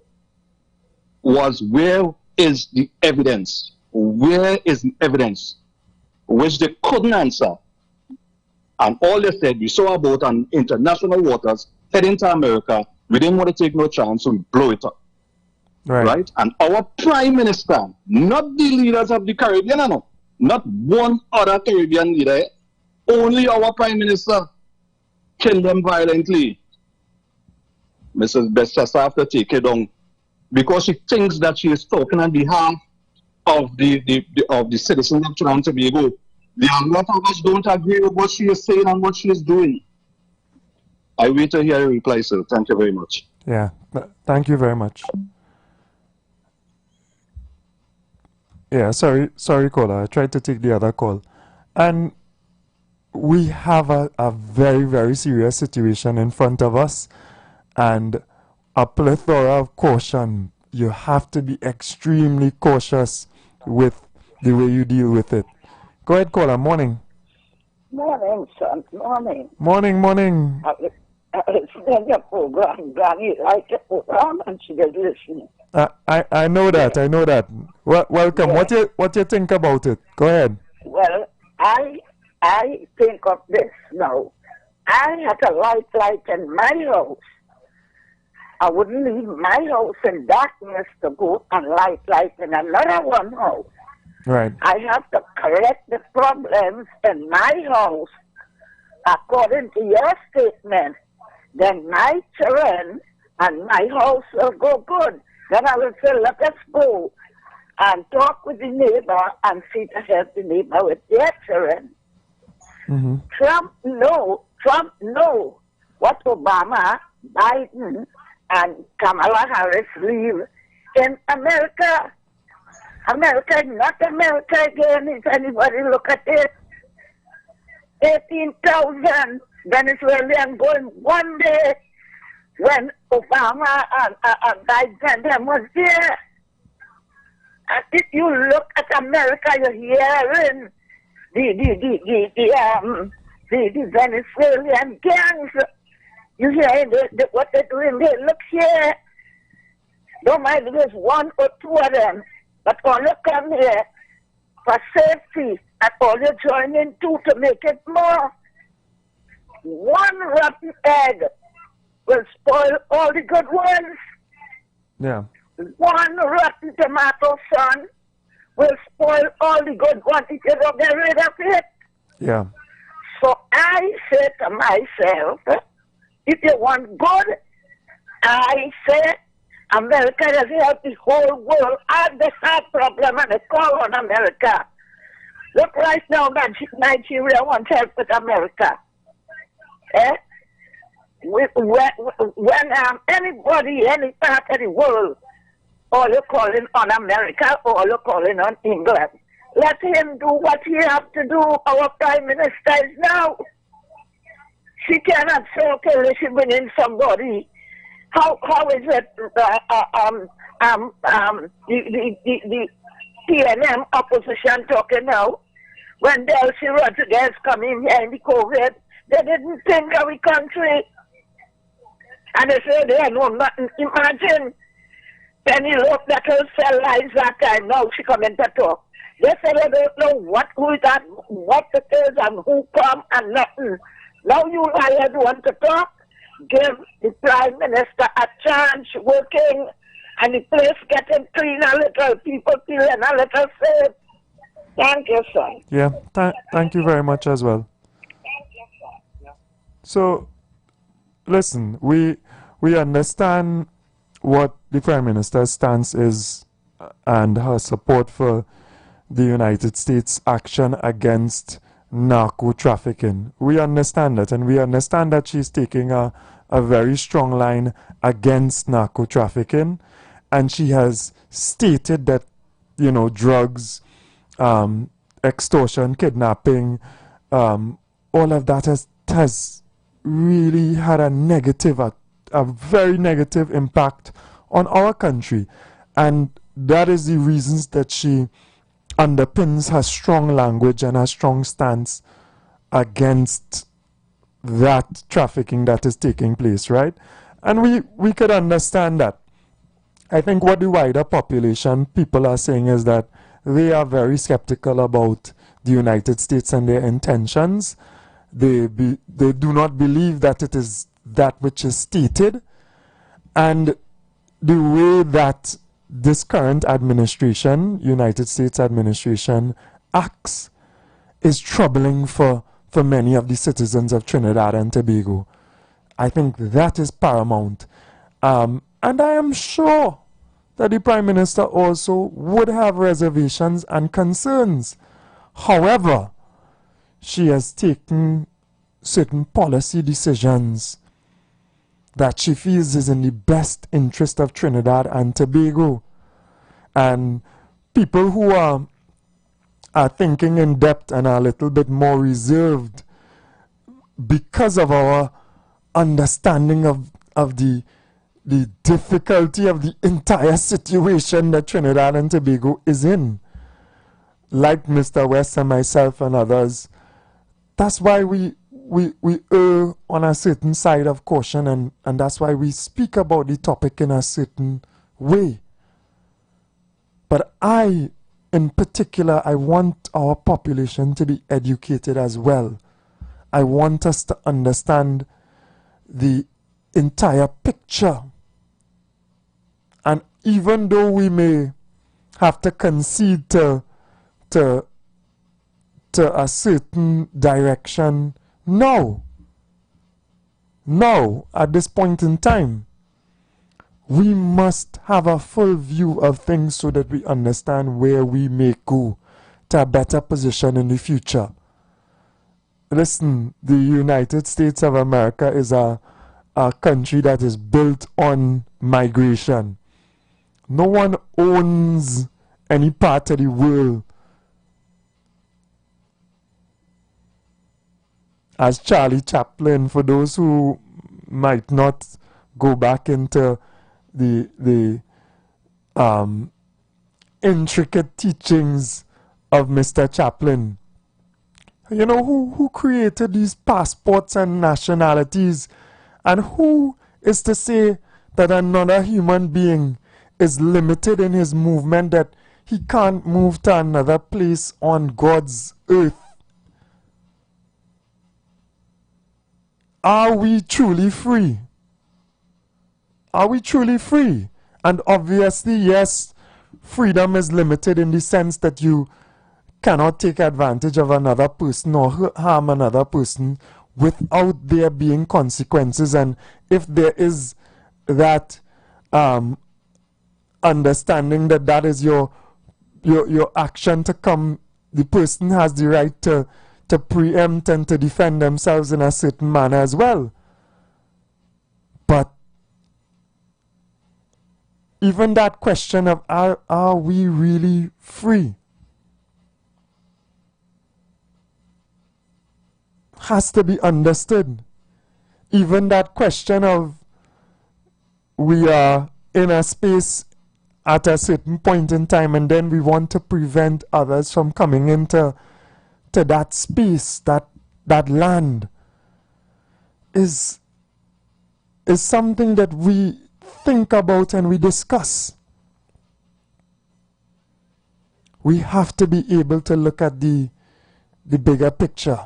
was, where is the evidence? Where is the evidence? Which they couldn't answer. And all they said, we saw a boat on international waters heading to America. We didn't want to take no chance, so we blow it up. Right? And our Prime Minister, not the leaders of the Caribbean, no, not one other Caribbean leader, only our Prime Minister killed them violently. Mrs. Bestchester have to take it down because she thinks that she is talking on behalf of the citizens of Trinidad and Tobago. There are a lot of us don't agree with what she is saying and what she is doing. I wait to hear your reply, sir. Thank you very much. Yeah, thank you very much. Yeah, sorry, caller. I tried to take the other call. And we have a very, very serious situation in front of us and a plethora of caution. You have to be extremely cautious with the way you deal with it. Go ahead, caller. Morning. Morning, son. Morning. Morning. It's been your program, Granny. Like the program, and she is listening. I know that. Well, welcome. Yeah. What you think about it? Go ahead. Well, I think of this now. I had a light in my house. I wouldn't leave my house in darkness to go and light in another one house. Right. I have to correct the problems in my house according to your statement. Then my children and my house will go good. Then I will say, let us go and talk with the neighbor and see to help the neighbor with their children. Mm-hmm. Trump know what Obama, Biden, and Kamala Harris leave in America. America is not America again, if anybody look at it. 18,000 Venezuelans going one day when Obama and Biden was there. And if you look at America, you're hearing the Venezuelan gangs. You hear what they're doing. They look here. Don't mind if there's one or two of them, but all you come here for safety, and all you join in too to make it more. One rotten egg will spoil all the good ones. Yeah. One rotten tomato, son, will spoil all the good ones if you don't get rid of it. Yeah. So I say to myself, if you want good, I say America has helped the whole world. And the hard problem and they call on America. Look right now, Nigeria wants help with America. When anybody, any part of the world, all you're calling on America or all you're calling on England, let him do what he has to do. Our Prime Minister is now. She cannot say, okay, she bring in somebody. How is it the PNM opposition talking now? When Delcy Rodriguez come in here in the COVID, they didn't think of the country. And they said they know nothing. Imagine Penny Lope that will sell lies that time. Now she come in to talk. They said they don't know who is that, what it is and who come and nothing. Now you liars want to talk? Give the Prime Minister a chance working And the place getting clean a little, people feeling a little safe. Thank you, sir. Yeah, thank you very much as well. So, listen, we understand what the Prime Minister's stance is and her support for the United States action against narco trafficking. We understand that, and we understand that she's taking a very strong line against narco trafficking, and she has stated that, you know, drugs, extortion, kidnapping, all of that has really had a very negative impact on our country. And that is the reasons that she underpins her strong language and her strong stance against that trafficking that is taking place, right? And we could understand that. I think what the wider population, people are saying is that they are very skeptical about the United States and their intentions. They do not believe that it is that which is stated. And the way that this current administration, United States administration, acts is troubling for many of the citizens of Trinidad and Tobago. I think that is paramount. And I am sure that the Prime Minister also would have reservations and concerns. However, she has taken certain policy decisions that she feels is in the best interest of Trinidad and Tobago. And people who are thinking in depth and are a little bit more reserved because of our understanding of the difficulty of the entire situation that Trinidad and Tobago is in, like Mr. West and myself and others. That's why we err on a certain side of caution, and that's why we speak about the topic in a certain way. But in particular, I want our population to be educated as well. I want us to understand the entire picture. And even though we may have to concede to a certain direction now, at this point in time, we must have a full view of things so that we understand where we may go to a better position in the future. Listen, the United States of America is a country that is built on migration. No one owns any part of the world. As Charlie Chaplin, for those who might not go back into the intricate teachings of Mr. Chaplin, you know, who created these passports and nationalities, and who is to say that another human being is limited in his movement, that he can't move to another place on God's earth? Are we truly free? Are we truly free? And obviously, yes, freedom is limited in the sense that you cannot take advantage of another person or harm another person without there being consequences. And if there is that understanding that that is your action to come, the person has the right to preempt and to defend themselves in a certain manner as well. But even that question of are we really free has to be understood. Even that question of we are in a space at a certain point in time and then we want to prevent others from coming into that space, that land, is something that we think about and we discuss. We have to be able to look at the bigger picture.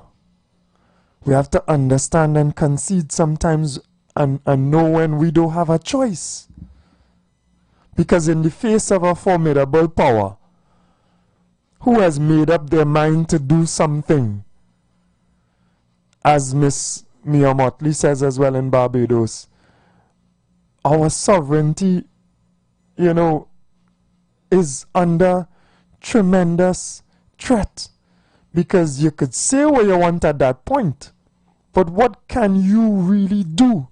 We have to understand and concede sometimes and know when we don't have a choice. Because in the face of a formidable power who has made up their mind to do something, as Miss Mia Motley says as well in Barbados, our sovereignty, you know, is under tremendous threat. Because you could say what you want at that point, but what can you really do?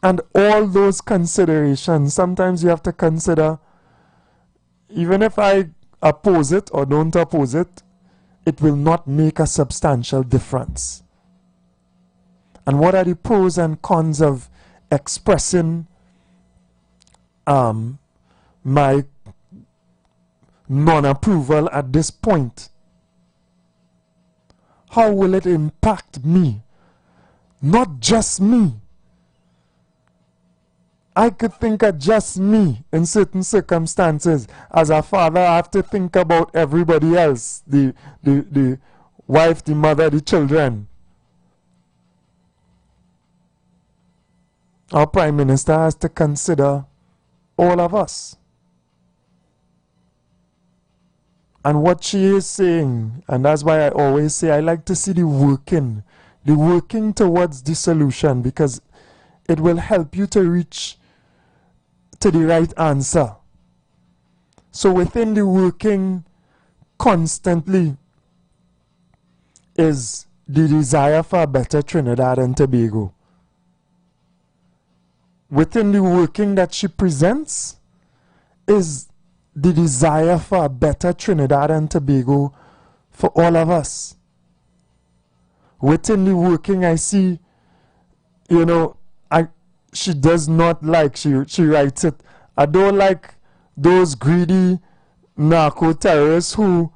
And all those considerations, sometimes you have to consider, even if I oppose it or don't oppose it, it will not make a substantial difference. And what are the pros and cons of expressing my non-approval at this point? How will it impact me? Not just me. I could think of just me in certain circumstances. As a father, I have to think about everybody else. The wife, the mother, the children. Our Prime Minister has to consider all of us. And what she is saying, and that's why I always say I like to see the working towards the solution, because it will help you to reach to the right answer. So within the working constantly is the desire for a better Trinidad and Tobago. Within the working that she presents is the desire for a better Trinidad and Tobago for all of us. Within the working, I see, you know, she does not like, she writes it, I don't like those greedy narco-terrorists who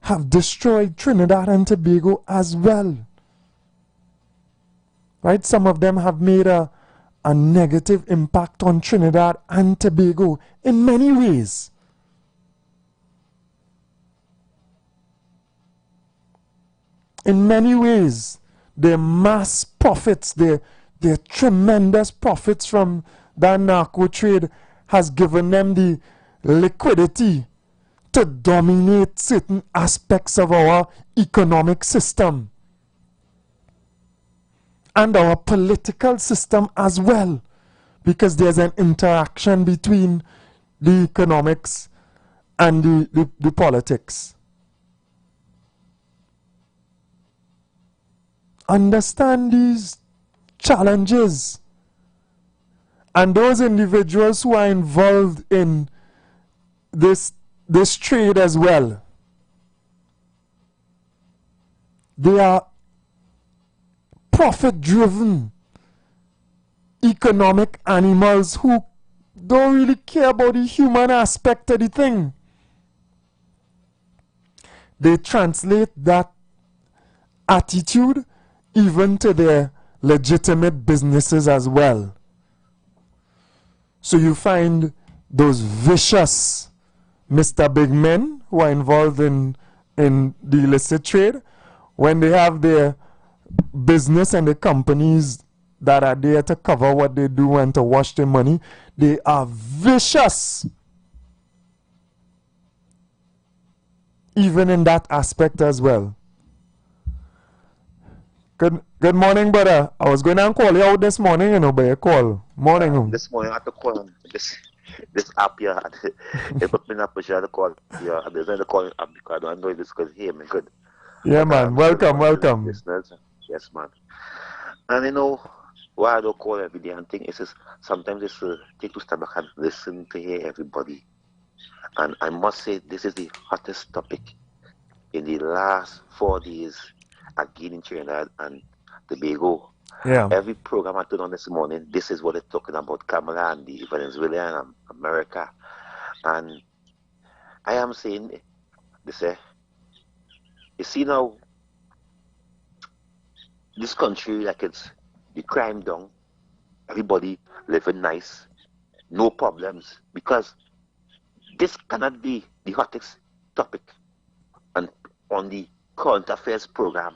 have destroyed Trinidad and Tobago as well. Right? Some of them have made a negative impact on Trinidad and Tobago in many ways. In many ways, their mass profits, their tremendous profits from that narco trade has given them the liquidity to dominate certain aspects of our economic system and our political system as well, because there's an interaction between the economics and the politics. Understand these challenges, and those individuals who are involved in this trade as well, they are profit-driven economic animals who don't really care about the human aspect of the thing. They translate that attitude even to their legitimate businesses as well. So you find those vicious Mr. Big Men who are involved in the illicit trade, when they have their business and the companies that are there to cover what they do and to wash their money, they are vicious even in that aspect as well. Good morning, brother. I was going to call you out this morning, you know, by a call. Morning. This morning I had to call this app here. It put me in a position to call. Yeah, I'm going to call it app because I don't know if it's going to hear me good. Yeah, man. Welcome. Listeners. Yes, man. And you know, why I don't call every day and think is just sometimes it's take to step back and listen to hear everybody. And I must say, this is the hottest topic in the last 4 days again in Trinidad and Tobago. Yeah. Every program I turned on this morning, this is what they're talking about, Kamala and the Venezuela and America. And I am saying, they say, you see now, this country, like it's the crime down, everybody living nice, no problems, because this cannot be the hottest topic and on the current affairs program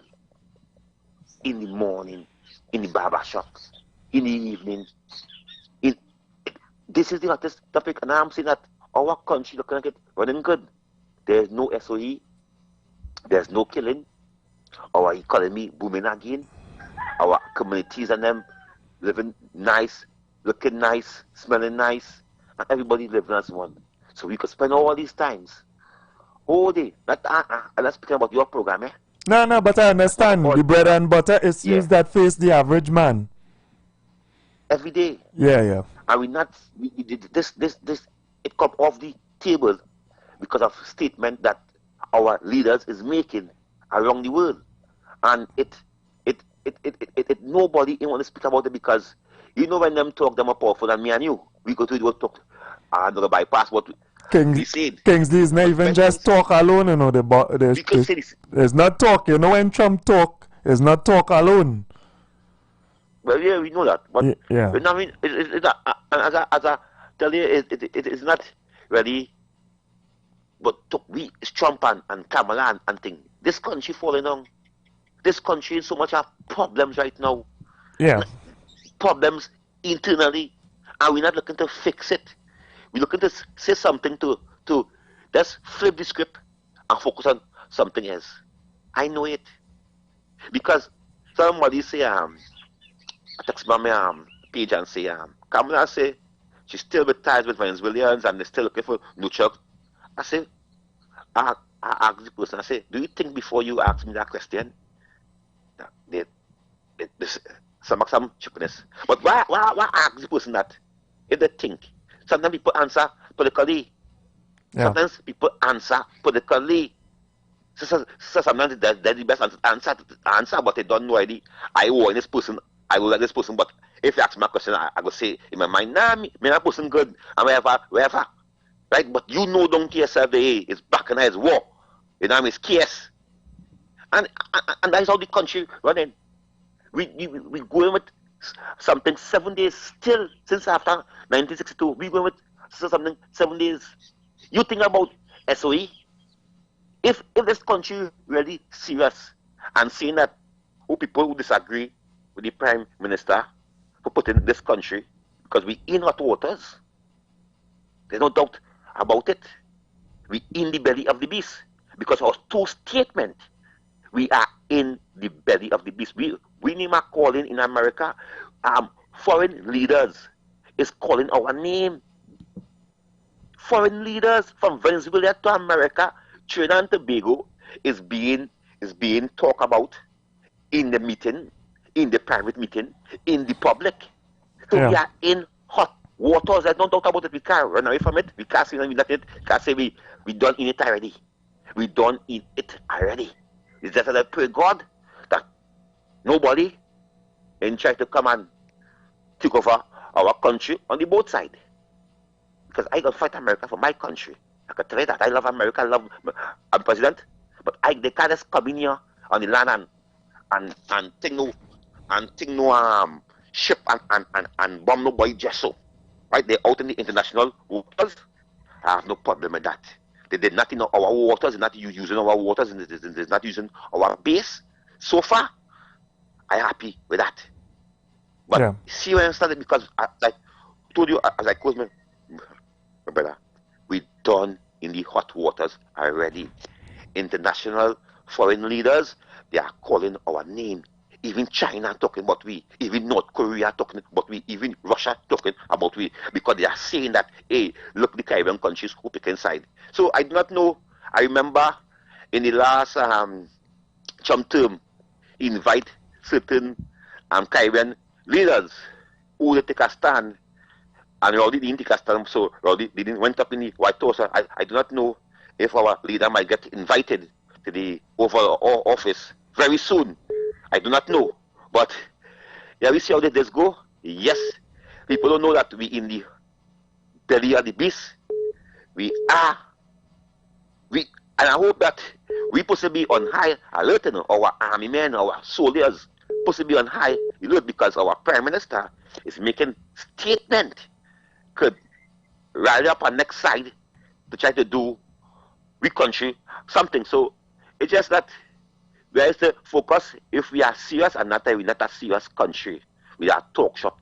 in the morning, in the barber shops, in the evening, in This is the hottest topic, and I'm saying that our country looking like it running good. There's no SOE, there's no killing, our economy booming again, our communities and them living nice, looking nice, smelling nice, and everybody living as one. So we could spend all these times, whole day. Let's speak about your program, eh? No, but I understand. The bread and butter is used that face the average man. Every day. Yeah. And we did this, it come off the table because of statement that our leaders is making around the world. And it nobody want to speak about it because, you know, when them talk, them are powerful than me and you. We go to the talk, and not bypass what we said. Kingsley is not even just talk alone, you know. There's not talk. You know, when Trump talk, it's not talk alone. Well, yeah, we know that. But yeah. You know what I mean? As I tell you, it is not really. But it's Trump and Kamala and thing. This country falling down. This country is so much of problems right now. Yeah. Problems internally, and we're not looking to fix it. We're looking to say something to just flip the script and focus on something else. I know it because somebody say I text my page and say Kamala say she's still with ties with Venezuelans and they're still looking for neutral. I say I ask the person, I say, do you think before you ask me that question? Some cheapness. But why ask the person that if they think? Sometimes people answer politically. Yeah. Sometimes people answer politically. So sometimes they're the best answer, but they don't know already. I want this person, I will like this person, but if you ask me a question, I will say in my mind, nah, me that person good, and wherever. Right? But you know, don't care yourself, it's back and it's war. You know, it's chaos. And that's how the country running. We going with something 7 days still since after 1962. We going with something 7 days. You think about SOE? If this country really serious and saying that people who disagree with the Prime Minister for putting this country because we in hot waters, there's no doubt about it. We in the belly of the beast because our two statement. We are in the belly of the beast. We name are calling in America. Foreign leaders is calling our name. Foreign leaders from Venezuela to America, Trinidad and Tobago is being talked about in the meeting, in the private meeting, in the public. So we are in hot waters. There's no doubt about it. We can't run away from it. We can't say we can't say we done in it already. We done in it already. It's just that I pray God that nobody and try to come and take over our country on the both side. Because I gotta fight America for my country. I can tell you that I love America, I'm president, but they can't just come in here on the land and think no ship and bomb nobody just so. Right? They're out in the international waters. I have no problem with that. They did not in our waters, they're not using our waters, and they're not using our base. So far, I'm happy with that. But see where I started, because I told you as I close my brother, we done in the hot waters already. International foreign leaders, they are calling our name. Even China talking about we, even North Korea talking about we, even Russia talking about we, because they are saying that, hey, look, the Caribbean countries who pick inside. So I do not know. I remember in the last Trump term, he invite certain Caribbean leaders who they take a stand, and Rowdy didn't take a stand, so Rowdy didn't went up in the White House. I do not know if our leader might get invited to the Oval Office very soon. I do not know, but yeah, we see how this go. Yes, people don't know that we in the belly of the beast. And I hope that we possibly on high alert, our army men, our soldiers, possibly on high alert, because our Prime Minister is making statement could rally up on next side to try to do we country something. So it's just that where is the focus? If we are serious and we're not a serious country, we are talk shop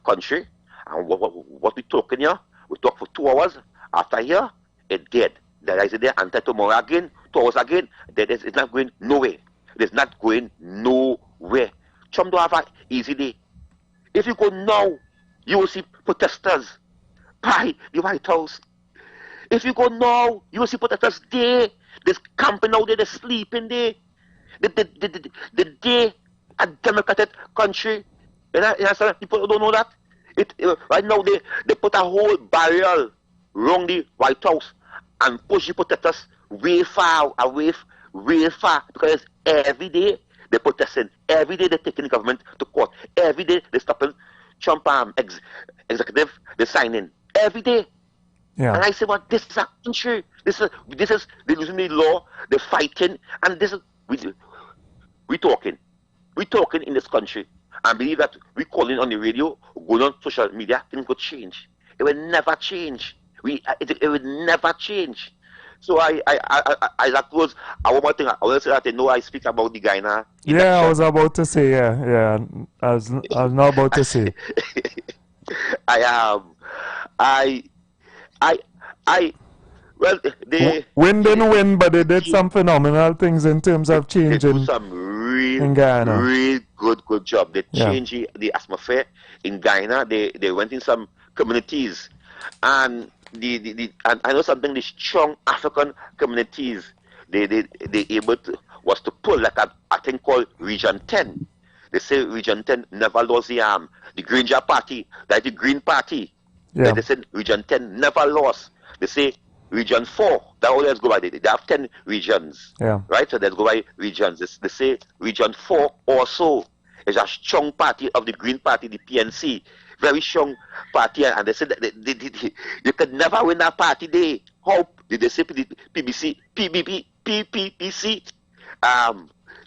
country, And what we talking here? We talk for 2 hours. After here, it dead. There is there until tomorrow again, 2 hours again. It's not going nowhere. It's not going nowhere. Trump don't have an easy day. If you go now, you will see protesters by the White House. If you go now, you will see protesters there. They're camping out there, they're sleeping there. The day a democratic country. You know, people don't know that. Right now they put a whole barrier around the White House and push the protesters way far away, way far, because every day they're protesting. Every day they're taking the government to court. Every day they're stopping Trump executive, they're signing. Every day. Yeah. And I say, well, this is a country. This is they're using the law, they're fighting, and this is we talking. We talking in this country. And believe that we calling on the radio, going on social media, things could change. It will never change. It will never change. So that was one more thing. I will say that I know I speak about the Guyana election. Yeah, I was about to say, yeah. I was not about to say. Well, they didn't win, but they did some phenomenal things in terms of changing. They do some in Guyana. real good job. They changed the atmosphere in Guyana. They went in some communities, and and I know something. The strong African communities they able to was to pull like a thing called Region 10. They say Region 10 never lost the Granger Party, like the Green Party. Yeah. They said Region 10 never lost. They say Region 4, that always go by, they have 10 regions. Yeah. Right? So let's go by regions. They say Region 4 also is a strong party of the Green Party, the PNC. Very strong party. And they said that you could never win that party there. How did they say PPC,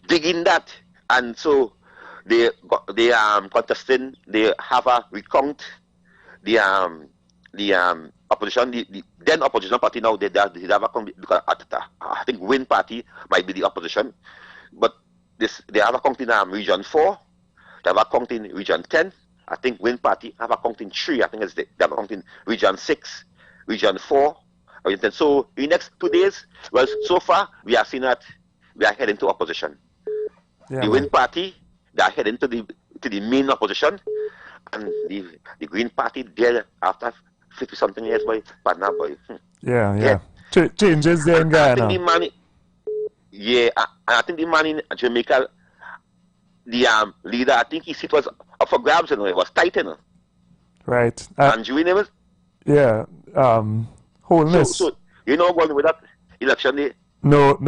digging that? And so they contesting, they have a recount, the opposition, the then opposition party now, they have a because I think Win Party might be the opposition, but they have a count in Region 4, they have a count in Region 10. I think Win Party have a count in 3. I think they have a count in Region 6, Region 4, Region 10. So in the next 2 days, well, so far we are seeing that we are heading to opposition. Yeah, the Win Party, they are heading to the main opposition, and the Green Party there after 50-something years, boy, partner, boy. Yeah. Changes there in Guyana. I think the man in Jamaica, the leader, I think his seat was up for grabs, and it was tight, you know. Right. And you name it? Yeah. Wholeness. So you know going with that election day? No,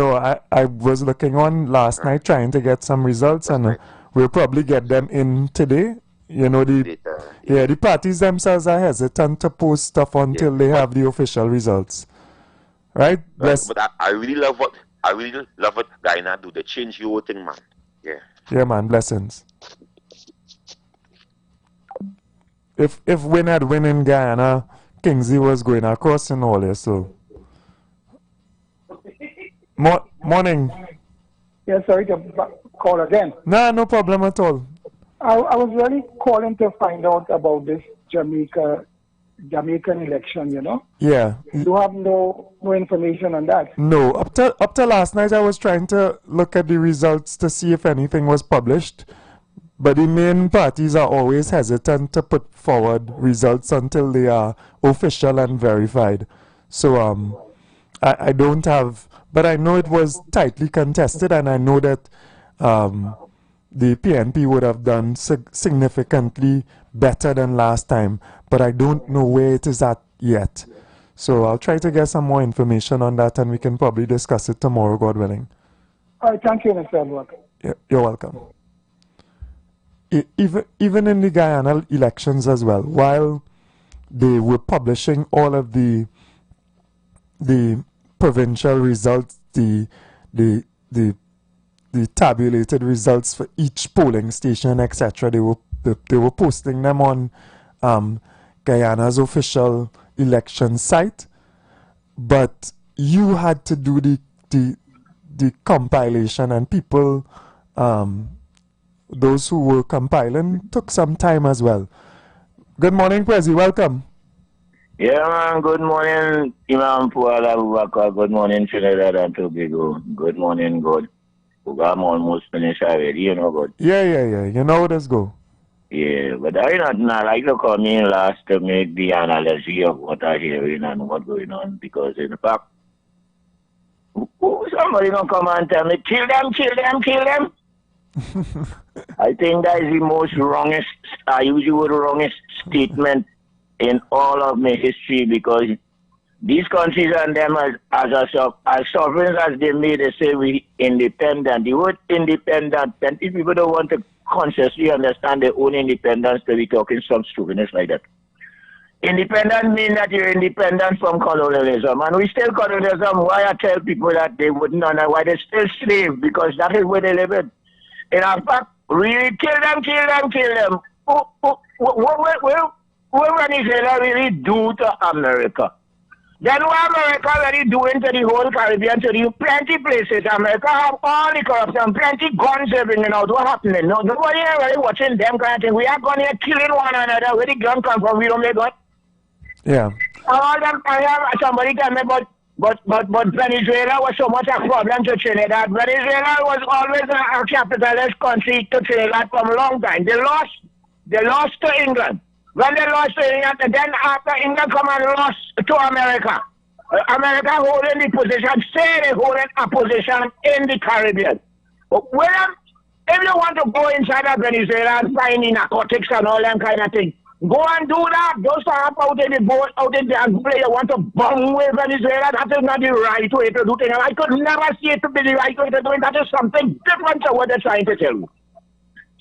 I was looking on last night trying to get some results, and we'll probably get them in today. You know, the parties themselves are hesitant to post stuff until they have the official results. Right? But I really love what Guyana do. They change your thing, man. Yeah. Yeah, man. Blessings. If Win had win in Guyana, Kingsley was going across and all this, so. Morning. Yeah, sorry to call again. No problem at all. I was really calling to find out about this Jamaican election, you know? Yeah. You have no information on that? No. Up to last night, I was trying to look at the results to see if anything was published. But the main parties are always hesitant to put forward results until they are official and verified. So I don't have... But I know it was tightly contested, and I know that... the PNP would have done significantly better than last time, but I don't know where it is at yet. So I'll try to get some more information on that, and we can probably discuss it tomorrow, God willing. All right, thank you, Mr. Edward. You're welcome. Even in the Guyana elections as well, while they were publishing all of the provincial results, the tabulated results for each polling station, etc. They were posting them on Guyana's official election site, but you had to do the compilation, and people, those who were compiling, took some time as well. Good morning, Prezi. Welcome. Yeah, man. Good morning, Imam Fuad Abubakar. Good morning, Trinidad and Tobago. Good morning, God. I'm almost finished already, you know, God. Yeah. You know how this go. Yeah, but I not like to come in last to make the analogy of what I'm hearing and what's going on, because in fact, somebody gonna come and tell me, kill them. I think that is the most wrongest, I use the word wrongest statement in all of my history, because these countries and them as sovereign as they made, they say we independent. The word independent, plenty people don't want to consciously understand their own independence to be talking some stupidness like that. Independent means that you're independent from colonialism. And we still colonialism. Why I tell people that they wouldn't know why they're still slaves, because that is where they live in. In fact, really kill them. What Venezuela really do to America? Then what America already doing to the whole Caribbean, to the plenty places. America have all the corruption, plenty guns they're bringing out. What happening? No, nobody really watching them kind of thing. We are going here killing one another. Where the gun come from? We don't make gun. Yeah. All them, I have somebody tell me, but Venezuela was so much a problem to Trinidad. Venezuela was always a capitalist country to Trinidad from a long time. They lost to England. When they lost to England, then after England come and lost to America. America holding the position, say they holding a position in the Caribbean. Well, if you want to go inside of Venezuela and find the narcotics and all that kind of thing, go and do that. Don't start out in the boat, out in the play. You want to bomb with Venezuela. That is not the right way to do things. I could never see it to be the right way to do it. That is something different to what they're trying to tell you.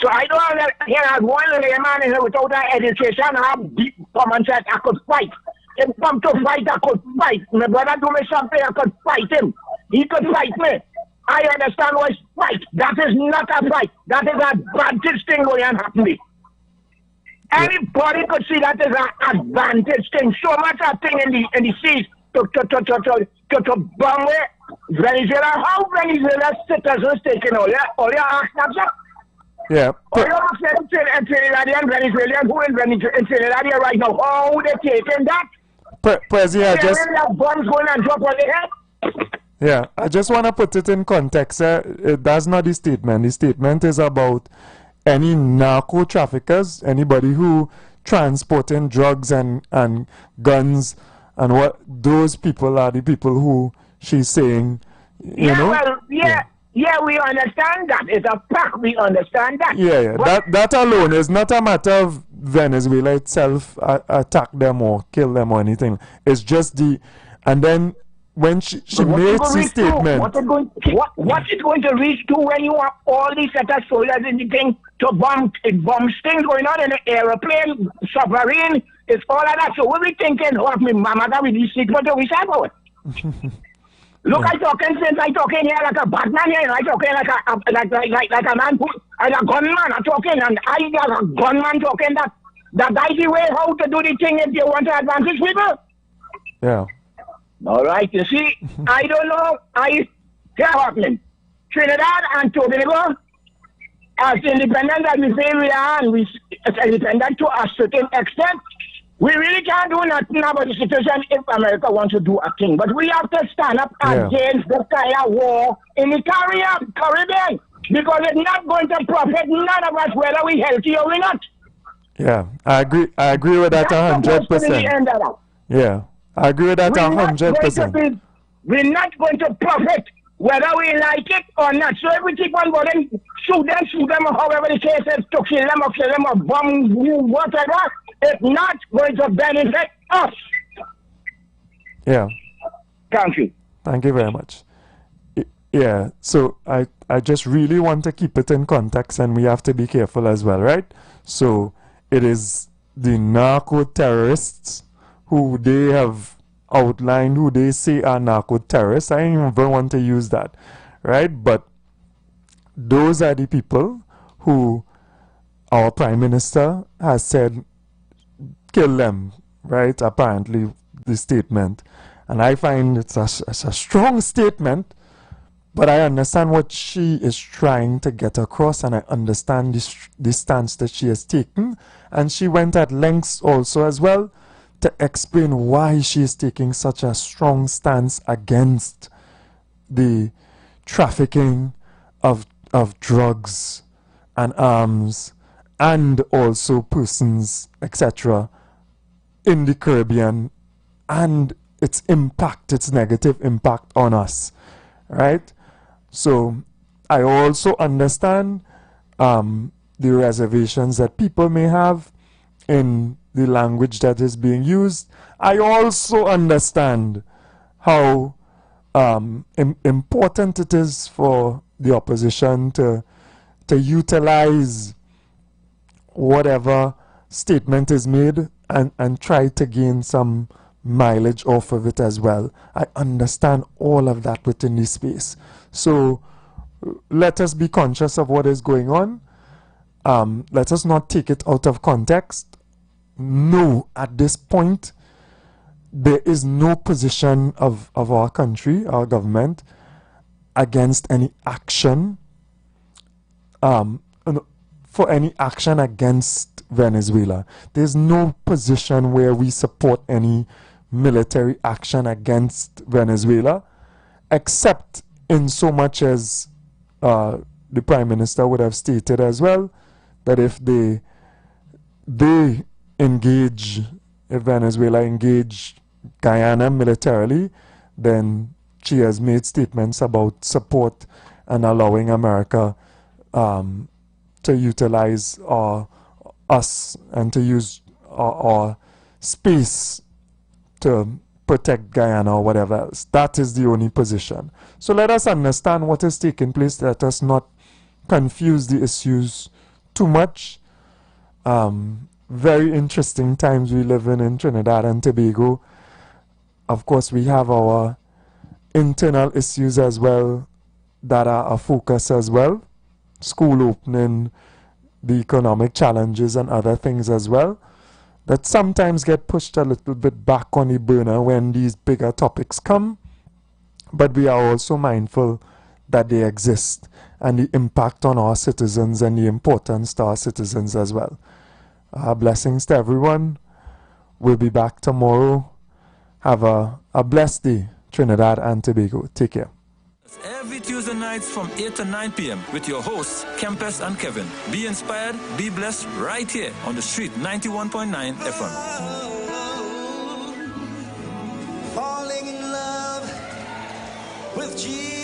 So I don't have one layman here without an education. I have deep common sense. I could fight. If come to fight, I could fight. My brother do me something, I could fight him. He could fight me. I understand what's fight. That is not a fight. That is a advantage thing going on happening. Anybody could see that is an advantage thing. So much a thing in the seas to bomb Venezuela. How Venezuela citizens taking all your actions? Yeah. All your Trinidadian Venezuelans who in Trinidad right now, how they taking that? President, bombs going and drop on their head? Yeah, I just want to put it in context. That's not the statement. The statement is about any narco traffickers, anybody who transporting drugs and guns, and what those people are the people who she's saying, you know? Well, yeah, we understand that. It's a fact. We understand that. Yeah. That alone is not a matter of Venezuela itself attack them or kill them or anything. It's just and then when she made the statement. What is going to reach to when you have all these set of soldiers in the thing to bomb things going on in the aeroplane, submarine, it's all of that. So we thinking, mama, that we be secret we say about it. Look, I talking here like a Batman here, I talking like a man like a gunman. I'm talking, and I got a gunman talking that is the way how to do the thing if you want to advantage people. Yeah. All right, you see, I don't know. Here's happening. Trinidad and Tobago, as independent as we say we are, and we independent to a certain extent, we really can't do nothing about the situation if America wants to do a thing. But we have to stand up against the kind of war in the Caribbean, because it's not going to profit none of us whether we healthy or we not. Yeah, I agree with that 100%. Yeah, I agree with that 100%. We're not going to profit whether we like it or not. So if we keep on going, shoot them, or however the case is, to kill them or bomb whatever, it's not going to benefit us. Yeah. Thank you. Thank you very much. Yeah, so I just really want to keep it in context, and we have to be careful as well, right? So it is the narco-terrorists who they have outlined, who they say are narco-terrorists. I don't even want to use that, right? But those are the people who our Prime Minister has said, kill them, right? Apparently, the statement. And I find it's a strong statement, But I understand what she is trying to get across, and I understand the stance that she has taken. And she went at lengths also as well to explain why she is taking such a strong stance against the trafficking of drugs and arms and also persons, etc., in the Caribbean, and its impact, its negative impact on us, right? So I also understand the reservations that people may have in the language that is being used. I also understand how important it is for the opposition to utilize whatever statement is made and try to gain some mileage off of it as well. I understand all of that within this space. So let us be conscious of what is going on. Let us not take it out of context. No, at this point, there is no position of our country, our government, against any action, for any action against Venezuela. There's no position where we support any military action against Venezuela, except in so much as the Prime Minister would have stated as well, that if they engage, if Venezuela engage Guyana militarily, then she has made statements about support and allowing America to utilize us and to use our space to protect Guyana or whatever else. That is the only position. So let us understand what is taking place. Let us not confuse the issues too much. Very interesting times we live in Trinidad and Tobago. Of course, we have our internal issues as well that are a focus as well. School opening, the economic challenges and other things as well, that sometimes get pushed a little bit back on the burner when these bigger topics come. But we are also mindful that they exist and the impact on our citizens and the importance to our citizens as well. Blessings to everyone. We'll be back tomorrow. Have a blessed day, Trinidad and Tobago. Take care. Every Tuesday nights from 8 to 9 p.m. with your hosts, Kempes and Kevin. Be inspired, be blessed right here on the street 91.9 FM. Falling in love with Jesus.